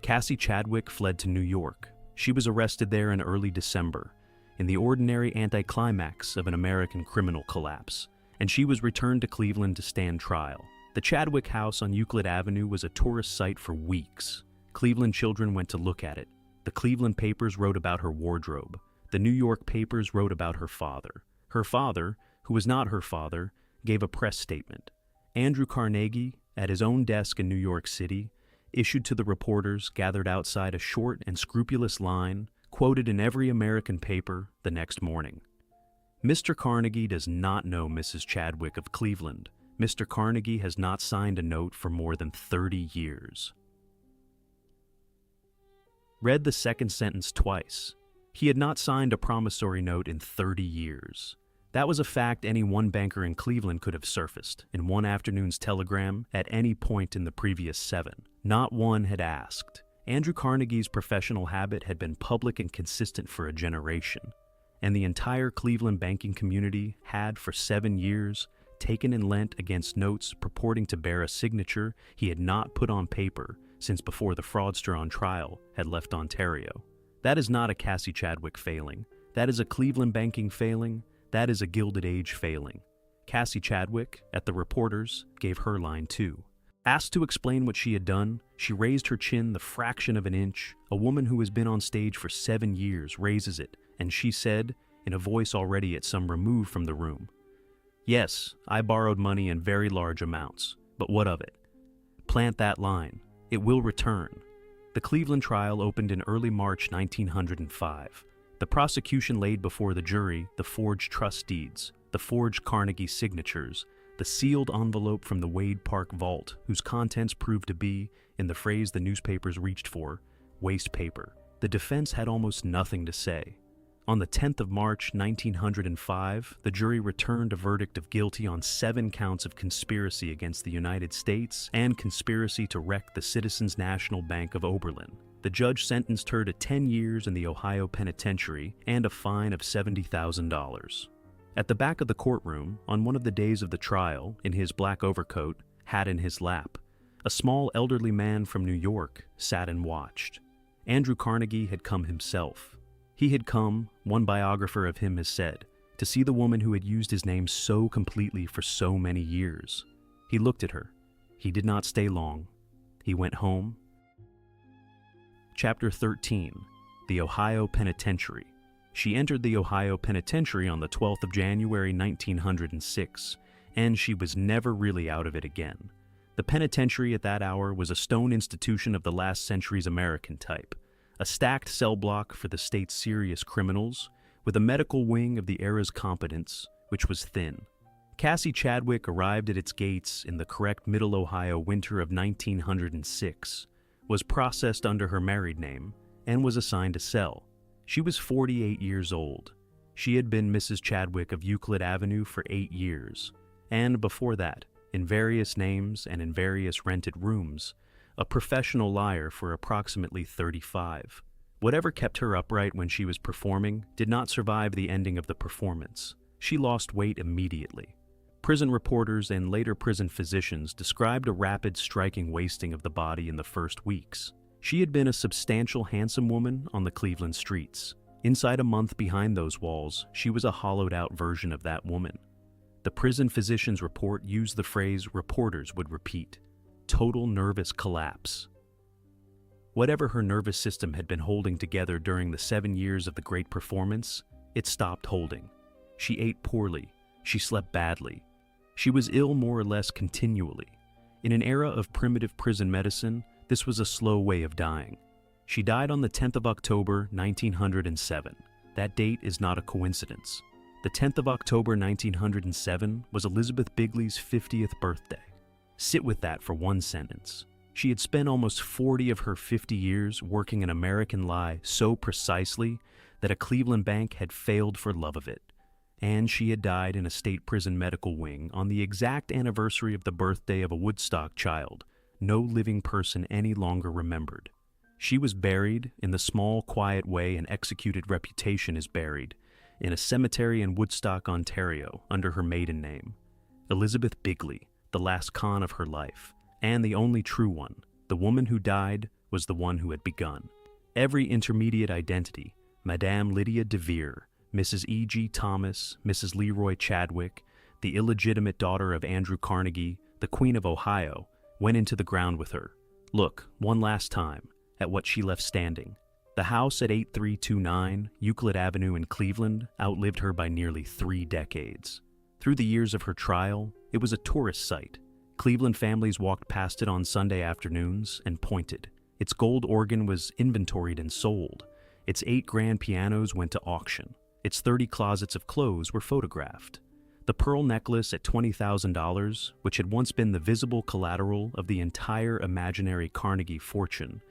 Cassie Chadwick fled to New York. She was arrested there in early December, in the ordinary anticlimax of an American criminal collapse, and she was returned to Cleveland to stand trial. The Chadwick house on Euclid Avenue was a tourist site for weeks. Cleveland children went to look at it. The Cleveland papers wrote about her wardrobe. The New York papers wrote about her father. Her father, who was not her father, gave a press statement. Andrew Carnegie, at his own desk in New York City, issued to the reporters gathered outside a short and scrupulous line quoted in every American paper the next morning. Mr. Carnegie does not know Mrs. Chadwick of Cleveland. Mr. Carnegie has not signed a note for more than 30 years. Read the second sentence twice. He had not signed a promissory note in 30 years. That was a fact any one banker in Cleveland could have surfaced in one afternoon's telegram at any point in the previous 7. Not one had asked. Andrew Carnegie's professional habit had been public and consistent for a generation, and the entire Cleveland banking community had, for 7 years, taken and lent against notes purporting to bear a signature he had not put on paper since before the fraudster on trial had left Ontario. That is not a Cassie Chadwick failing. That is a Cleveland banking failing. That is a Gilded Age failing. Cassie Chadwick, at the reporters, gave her line too. Asked to explain what she had done, she raised her chin the fraction of an inch. A woman who has been on stage for 7 years raises it, and she said, in a voice already at some remove from the room, "Yes, I borrowed money in very large amounts, but what of it? Plant that line. It will return." The Cleveland trial opened in early March 1905. The prosecution laid before the jury the forged trust deeds, the forged Carnegie signatures, the sealed envelope from the Wade Park vault, whose contents proved to be, in the phrase the newspapers reached for, waste paper. The defense had almost nothing to say. On the 10th of March 1905, the jury returned a verdict of guilty on 7 counts of conspiracy against the United States and conspiracy to wreck the Citizens National Bank of Oberlin. The judge sentenced her to 10 years in the Ohio Penitentiary and a fine of $70,000. At the back of the courtroom, on one of the days of the trial, in his black overcoat, hat in his lap, a small elderly man from New York sat and watched. Andrew Carnegie had come himself. He had come, one biographer of him has said, to see the woman who had used his name so completely for so many years. He looked at her. He did not stay long. He went home. Chapter 13. The Ohio Penitentiary. She entered the Ohio Penitentiary on the 12th of January 1906, and she was never really out of it again. The penitentiary at that hour was a stone institution of the last century's American type, a stacked cell block for the state's serious criminals, with a medical wing of the era's competence, which was thin. Cassie Chadwick arrived at its gates in the correct Middle Ohio winter of 1906, was processed under her married name, and was assigned a cell. She was 48 years old. She had been Mrs. Chadwick of Euclid Avenue for 8 years, and before that, in various names and in various rented rooms, a professional liar for approximately 35. Whatever kept her upright when she was performing did not survive the ending of the performance. She lost weight immediately. Prison reporters and later prison physicians described a rapid, striking wasting of the body in the first weeks. She had been a substantial, handsome woman on the Cleveland streets. Inside a month behind those walls, she was a hollowed-out version of that woman. The prison physician's report used the phrase reporters would repeat: total nervous collapse. Whatever her nervous system had been holding together during the 7 years of the great performance, it stopped holding. She ate poorly. She slept badly. She was ill more or less continually. In an era of primitive prison medicine, this was a slow way of dying. She died on the 10th of October, 1907. That date is not a coincidence. The 10th of October, 1907 was Elizabeth Bigley's 50th birthday. Sit with that for one sentence. She had spent almost 40 of her 50 years working an American lie so precisely that a Cleveland bank had failed for love of it, and she had died in a state prison medical wing on the exact anniversary of the birthday of a Woodstock child no living person any longer remembered. She was buried in the small, quiet way an executed reputation is buried, in a cemetery in Woodstock, Ontario, under her maiden name, Elizabeth Bigley, the last con of her life, and the only true one. The woman who died was the one who had begun. Every intermediate identity, Madame Lydia DeVere, Mrs. E.G. Thomas, Mrs. Leroy Chadwick, the illegitimate daughter of Andrew Carnegie, the Queen of Ohio, went into the ground with her. Look, one last time, at what she left standing. The house at 8329 Euclid Avenue in Cleveland outlived her by nearly 3 decades. Through the years of her trial, it was a tourist site. Cleveland families walked past it on Sunday afternoons and pointed. Its gold organ was inventoried and sold. Its 8 grand pianos went to auction. Its 30 closets of clothes were photographed. The pearl necklace at $20,000, which had once been the visible collateral of the entire imaginary Carnegie fortune,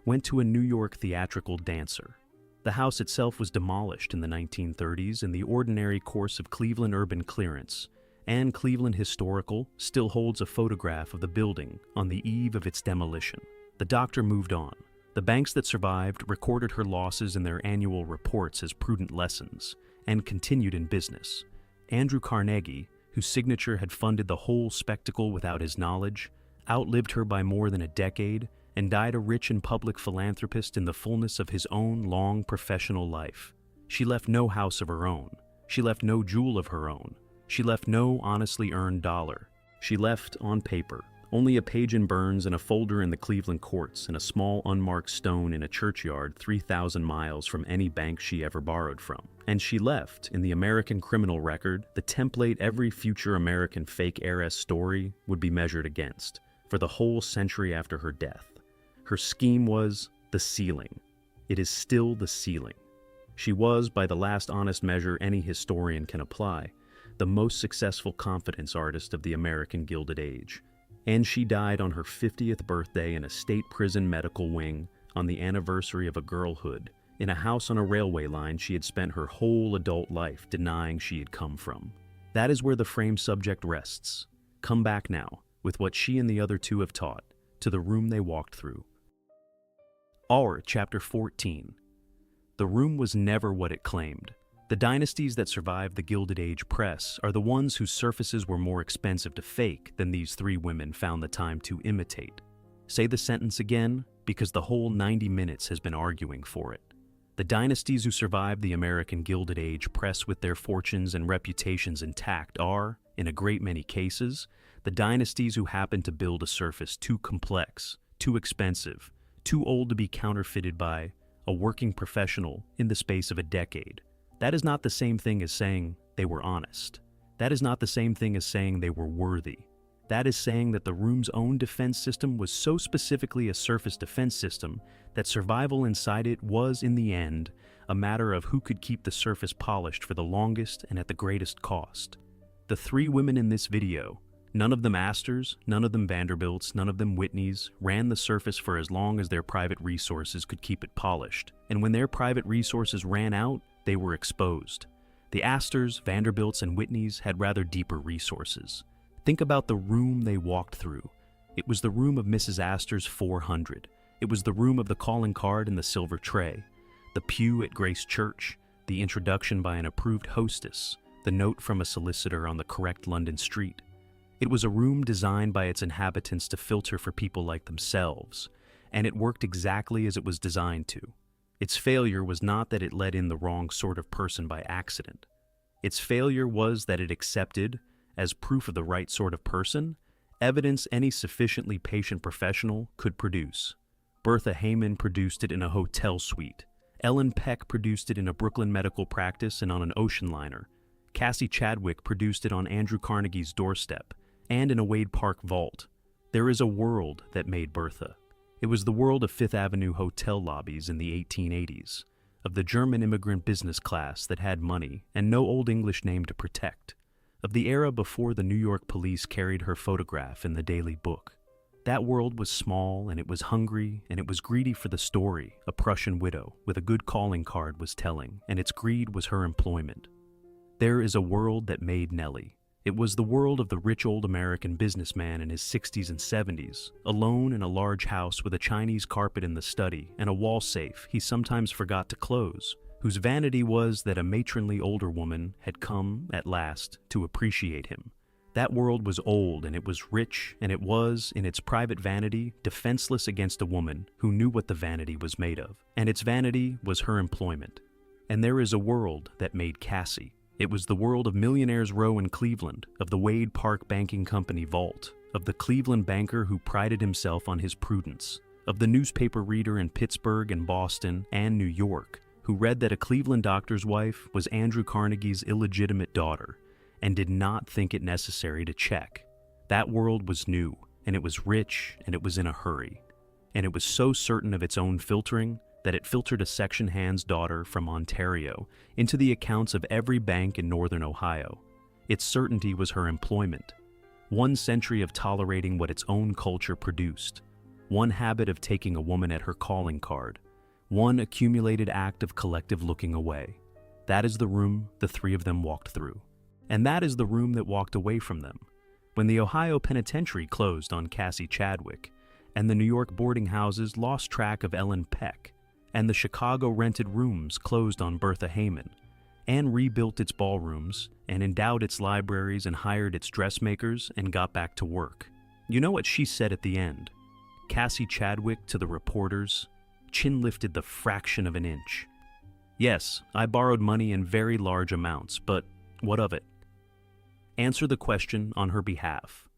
went to a New York theatrical dancer. The house itself was demolished in the 1930s in the ordinary course of Cleveland urban clearance, and Cleveland Historical still holds a photograph of the building on the eve of its demolition. The doctor moved on. The banks that survived recorded her losses in their annual reports as prudent lessons, and continued in business. Andrew Carnegie, whose signature had funded the whole spectacle without his knowledge, outlived her by more than a decade and died a rich and public philanthropist in the fullness of his own long professional life. She left no house of her own. She left no jewel of her own. She left no honestly earned dollar. She left, on paper, only a page in Burns and a folder in the Cleveland courts and a small unmarked stone in a churchyard 3,000 miles from any bank she ever borrowed from. And she left, in the American criminal record, the template every future American fake heiress story would be measured against, for the whole century after her death. Her scheme was the ceiling. It is still the ceiling. She was, by the last honest measure any historian can apply, the most successful confidence artist of the American Gilded Age. And she died on her 50th birthday in a state prison medical wing on the anniversary of a girlhood, in a house on a railway line she had spent her whole adult life denying she had come from. That is where the framed subject rests. Come back now, with what she and the other two have taught, to the room they walked through. Our Chapter 14. The room was never what it claimed. The dynasties that survived the Gilded Age press are the ones whose surfaces were more expensive to fake than these 3 women found the time to imitate. Say the sentence again, because the whole 90 minutes has been arguing for it. The dynasties who survived the American Gilded Age press with their fortunes and reputations intact are, in a great many cases, the dynasties who happen to build a surface too complex, too expensive, too old to be counterfeited by a working professional in the space of a decade. That is not the same thing as saying they were honest. That is not the same thing as saying they were worthy. That is saying that the room's own defense system was so specifically a surface defense system that survival inside it was, in the end, a matter of who could keep the surface polished for the longest and at the greatest cost. The 3 women in this video, none of them Astors, none of them Vanderbilts, none of them Whitneys, ran the surface for as long as their private resources could keep it polished. And when their private resources ran out, they were exposed. The Astors, Vanderbilts, and Whitneys had rather deeper resources. Think about the room they walked through. It was the room of Mrs. Astor's 400. It was the room of the calling card and the silver tray, the pew at Grace Church, the introduction by an approved hostess, the note from a solicitor on the correct London street. It was a room designed by its inhabitants to filter for people like themselves, and it worked exactly as it was designed to. Its failure was not that it let in the wrong sort of person by accident. Its failure was that it accepted, as proof of the right sort of person, evidence any sufficiently patient professional could produce. Bertha Heyman produced it in a hotel suite. Ellen Peck produced it in a Brooklyn medical practice and on an ocean liner. Cassie Chadwick produced it on Andrew Carnegie's doorstep and in a Wade Park vault. There is a world that made Bertha. It was the world of Fifth Avenue hotel lobbies in the 1880s, of the German immigrant business class that had money and no Old English name to protect, of the era before the New York police carried her photograph in the daily book. That world was small, and it was hungry, and it was greedy for the story a Prussian widow with a good calling card was telling, and its greed was her employment. There is a world that made Nellie. It was the world of the rich old American businessman in his 60s and 70s, alone in a large house with a Chinese carpet in the study and a wall safe he sometimes forgot to close, whose vanity was that a matronly older woman had come, at last, to appreciate him. That world was old, and it was rich, and it was, in its private vanity, defenseless against a woman who knew what the vanity was made of, and its vanity was her employment. And there is a world that made Cassie. It was the world of Millionaires Row in Cleveland, of the Wade Park Banking Company vault, of the Cleveland banker who prided himself on his prudence, of the newspaper reader in Pittsburgh and Boston and New York, who read that a Cleveland doctor's wife was Andrew Carnegie's illegitimate daughter, and did not think it necessary to check. That world was new, and it was rich, and it was in a hurry. And it was so certain of its own filtering that it filtered a section hand's daughter from Ontario into the accounts of every bank in northern Ohio. Its certainty was her employment. 1 century of tolerating what its own culture produced. 1 habit of taking a woman at her calling card. 1 accumulated act of collective looking away. That is the room the 3 of them walked through. And that is the room that walked away from them. When the Ohio Penitentiary closed on Cassie Chadwick, and the New York boarding houses lost track of Ellen Peck, and the Chicago rented rooms closed on Bertha Heyman, and rebuilt its ballrooms, and endowed its libraries and hired its dressmakers and got back to work. You know what she said at the end? Cassie Chadwick to the reporters, chin lifted the fraction of an inch. Yes, I borrowed money in very large amounts, but what of it? Answer the question on her behalf,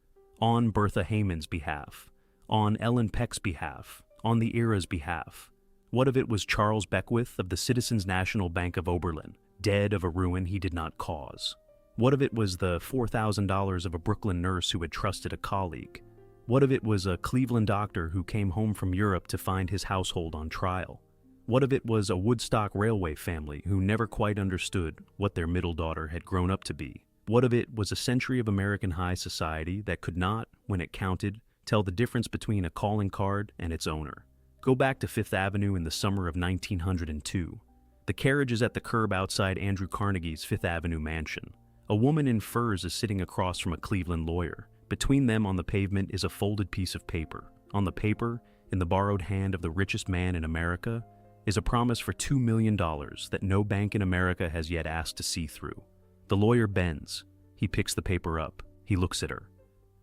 on Bertha Heyman's behalf, on Ellen Peck's behalf, on the era's behalf. What if it was Charles Beckwith of the Citizens National Bank of Oberlin, dead of a ruin he did not cause? What if it was the $4,000 of a Brooklyn nurse who had trusted a colleague? What if it was a Cleveland doctor who came home from Europe to find his household on trial? What if it was a Woodstock Railway family who never quite understood what their middle daughter had grown up to be? What if it was a century of American high society that could not, when it counted, tell the difference between a calling card and its owner? Go back to Fifth Avenue in the summer of 1902. The carriage is at the curb outside Andrew Carnegie's Fifth Avenue mansion. A woman in furs is sitting across from a Cleveland lawyer. Between them on the pavement is a folded piece of paper. On the paper, in the borrowed hand of the richest man in America, is a promise for $2 million that no bank in America has yet asked to see through. The lawyer bends. He picks the paper up. He looks at her.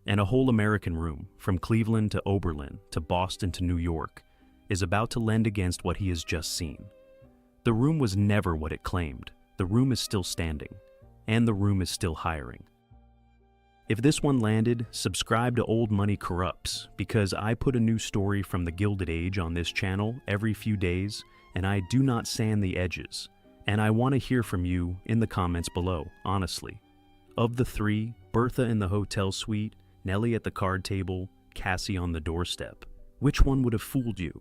And a whole American room, from Cleveland to Oberlin to Boston to New York, is about to lend against what he has just seen. The room was never what it claimed. The room is still standing. And the room is still hiring. If this one landed, subscribe to Old Money Corrupts, because I put a new story from the Gilded Age on this channel every few days, and I do not sand the edges. And I want to hear from you in the comments below, honestly. Of the 3, Bertha in the hotel suite, Nellie at the card table, Cassie on the doorstep, which one would have fooled you?